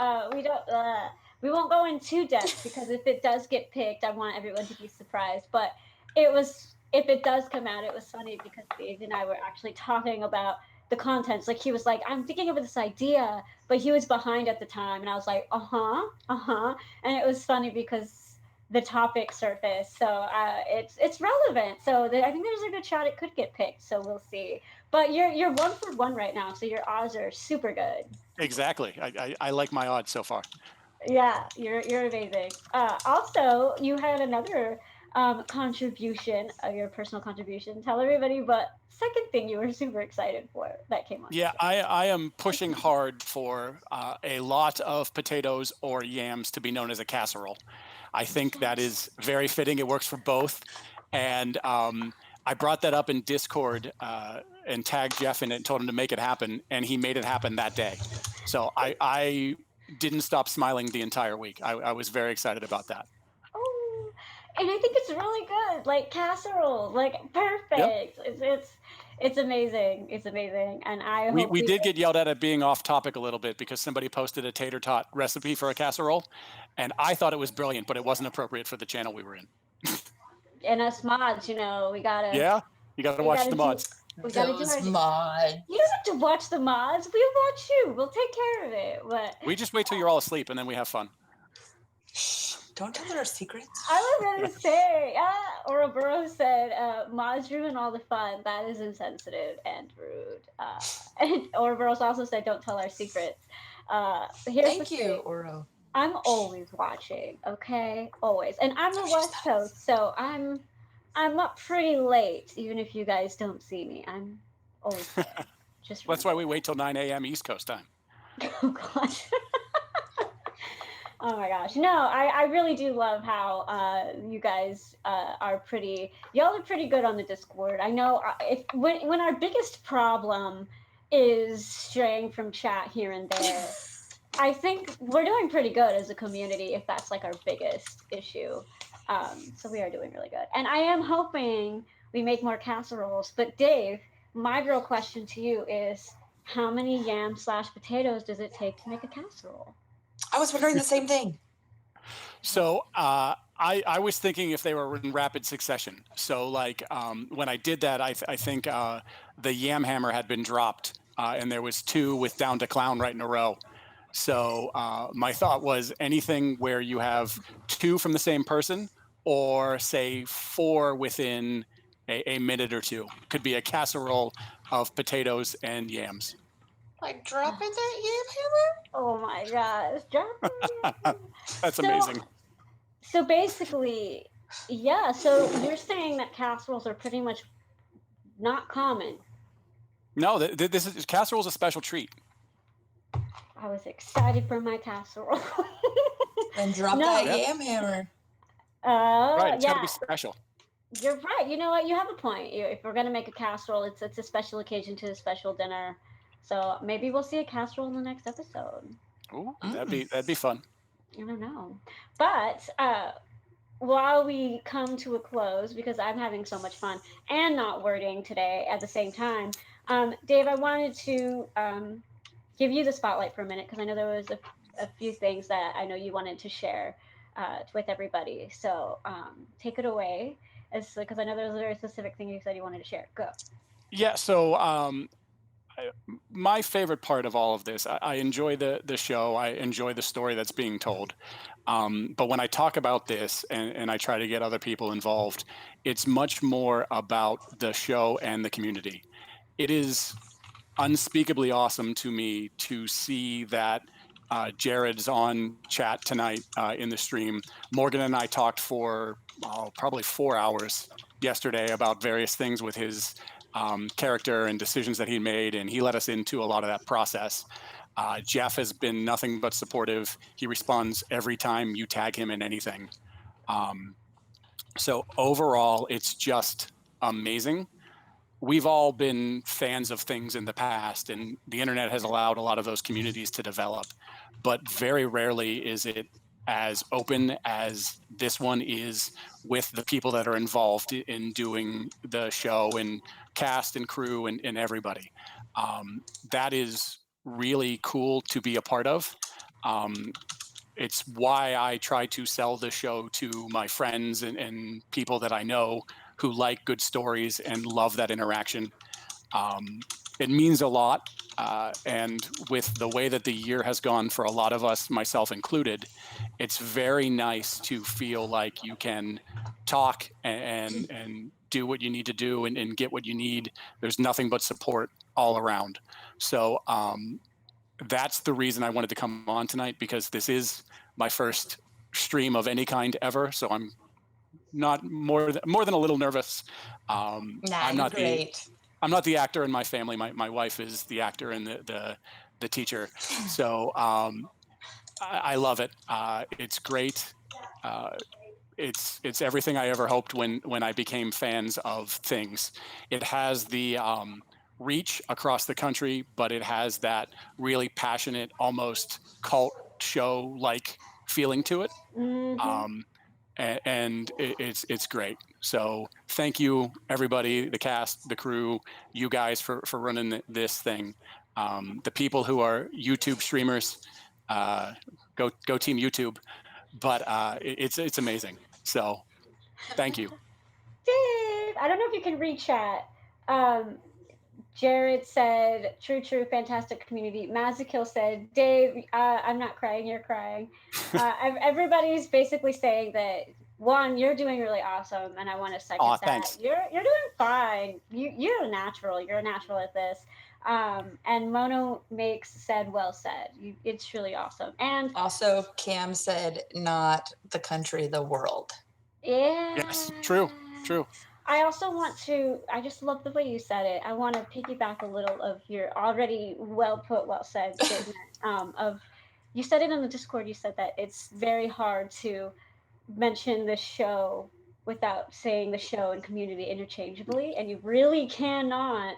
We won't go in too depth because if it does get picked, I want everyone to be surprised. But if it does come out, it was funny because Dave and I were actually talking about the contents. Like he was like, I'm thinking of this idea, but he was behind at the time, and I was like, and it was funny because the topic surfaced, so it's relevant. So I think there's a good shot it could get picked. So we'll see. But you're 1 for 1 right now, so your odds are super good. Exactly. I like my odds so far. Yeah, you're amazing. Also, you had another contribution, your personal contribution. Tell everybody what second thing you were super excited for that came on. Yeah, I am pushing hard for a lot of potatoes or yams to be known as a casserole. I think that is very fitting. It works for both. And I brought that up in Discord and tagged Jeff in it and told him to make it happen. And he made it happen that day. So I didn't stop smiling the entire week. I was very excited about that. Oh, and I think it's really good. Like casserole, like perfect. Yep. It's amazing. It's amazing. And I hope we did get yelled at being off topic a little bit because somebody posted a tater tot recipe for a casserole, and I thought it was brilliant, but it wasn't appropriate for the channel we were in. And us mods, we gotta. Yeah, you gotta watch the mods. We gotta do our mods. You don't have to watch the mods. We'll watch you. We'll take care of it. But we just wait till you're all asleep and then we have fun. Don't tell them our secrets. I was gonna say, Ouroboros said, mods ruin all the fun. That is insensitive and rude. And Ouroboros also said, don't tell our secrets. Thank you, Oro. I'm always watching, okay? Always. And I'm the West Coast, so I'm up pretty late, even if you guys don't see me. I'm always there. That's why we wait till 9 a.m. East Coast time. Oh, gosh. Oh my gosh. No, I really do love how you guys y'all are pretty good on the Discord. I know when our biggest problem is straying from chat here and there, I think we're doing pretty good as a community if that's like our biggest issue. So we are doing really good. And I am hoping we make more casseroles. But Dave, my real question to you is, how many yam/potatoes does it take to make a casserole? I was wondering the same thing. So I was thinking if they were in rapid succession. So like when I did that, I think the Yam Hammer had been dropped, and there was 2 with Down to Clown right in a row. So my thought was anything where you have 2 from the same person, or say 4 within a minute or 2. Could be a casserole of potatoes and yams. Like dropping that Yam Hammer? Oh my gosh, dropping. That's amazing. So basically, yeah. So you're saying that casseroles are pretty much not common. No, this is casserole's a special treat. I was excited for my casserole. Then drop that Yam Hammer. Right, it's yeah. gotta be special. You're right. You know what? You have a point. If we're gonna make a casserole, it's a special occasion to a special dinner. So maybe we'll see a casserole in the next episode. Ooh, that'd be fun. I don't know. But while we come to a close, because I'm having so much fun and not wording today at the same time, Dave, I wanted to give you the spotlight for a minute because I know there was a few things that I know you wanted to share with everybody. So take it away, because I know there was a very specific thing you said you wanted to share. Go. Yeah, so my favorite part of all of this, I enjoy the show. I enjoy the story that's being told. But when I talk about this and I try to get other people involved, it's much more about the show and the community. It is unspeakably awesome to me to see that Jared's on chat tonight in the stream. Morgan and I talked for probably 4 hours yesterday about various things with his character and decisions that he made, and he let us into a lot of that process. Jeff has been nothing but supportive. He responds every time you tag him in anything. So overall, it's just amazing. We've all been fans of things in the past, and the internet has allowed a lot of those communities to develop. But very rarely is it as open as this one is, with the people that are involved in doing the show, and cast and crew and everybody. That is really cool to be a part of. It's why I try to sell the show to my friends and people that I know who like good stories and love that interaction. It means a lot. And with the way that the year has gone for a lot of us, myself included, it's very nice to feel like you can talk and do what you need to do and get what you need. There's nothing but support all around. So that's the reason I wanted to come on tonight, because this is my first stream of any kind ever. So I'm not more than a little nervous. I'm not great. I'm not the actor in my family. My wife is the actor and the teacher. So I love it. It's great. It's everything I ever hoped when I became fans of things. It has the reach across the country, but it has that really passionate, almost cult show like feeling to it. And it's great. So thank you, everybody, the cast, the crew, you guys for running this thing. The people who are YouTube streamers, go team YouTube. But it's amazing. So thank you. Dave, I don't know if you can read chat. Jared said, true, fantastic community. Mazakil said, Dave, I'm not crying, you're crying. Everybody's basically saying that, one, you're doing really awesome, and I want to second that. Thanks. You're doing fine. You're a natural. You're a natural at this. And Mono Makes said, well said. It's truly awesome. And also, Cam said, not the country, the world. Yeah. Yes, true. I also want to, I just love the way you said it. I want to piggyback a little of your already well put, well said statement of, you said it in the Discord, you said that it's very hard to mention the show without saying the show and community interchangeably, and you really cannot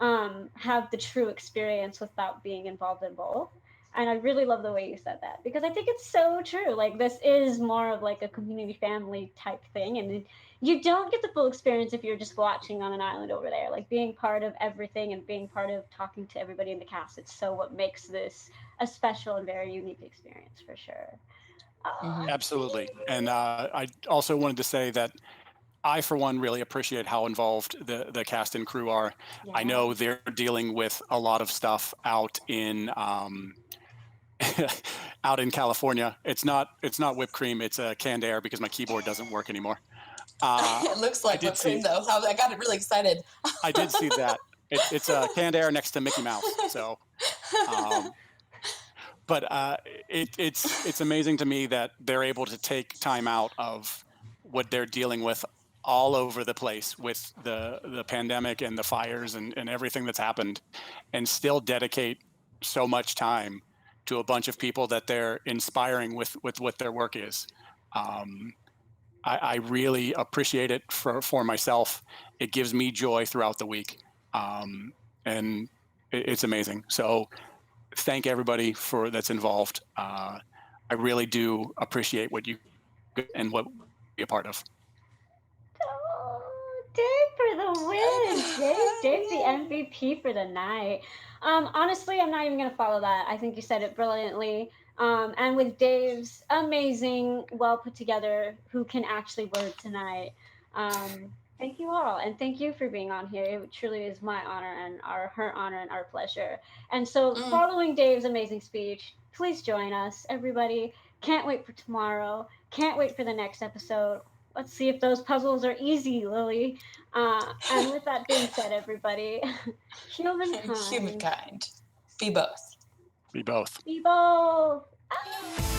have the true experience without being involved in both. And I really love the way you said that, because I think it's so true. Like, this is more of like a community family type thing, and you don't get the full experience if you're just watching on an island over there. Like, being part of everything and being part of talking to everybody in the cast, it's so what makes this a special and very unique experience for sure. Absolutely. And I also wanted to say that I, for one, really appreciate how involved the cast and crew are. I know they're dealing with a lot of stuff out in out in California. It's not whipped cream. It's a canned air because my keyboard doesn't work anymore. It looks like whipped cream, though. I got really excited. I did see that. It's a canned air next to Mickey Mouse. So, but it's amazing to me that they're able to take time out of what they're dealing with all over the place with the pandemic and the fires and everything that's happened, and still dedicate so much time to a bunch of people that they're inspiring with what their work is. I really appreciate it for myself. It gives me joy throughout the week, and it's amazing. So thank everybody that's involved. I really do appreciate what you and what you're a part of. Dave for the win. Dave's the MVP for the night. Honestly, I'm not even gonna follow that. I think you said it brilliantly. And with Dave's amazing, well put together, who can actually word tonight. Thank you all, and thank you for being on here. It truly is my honor and her honor and our pleasure. And so, following Dave's amazing speech, please join us, everybody. Can't wait for tomorrow. Can't wait for the next episode. Let's see if those puzzles are easy, Lily. And with that being said, everybody, humankind. Humankind. Be both. Be both. Be both. Ah.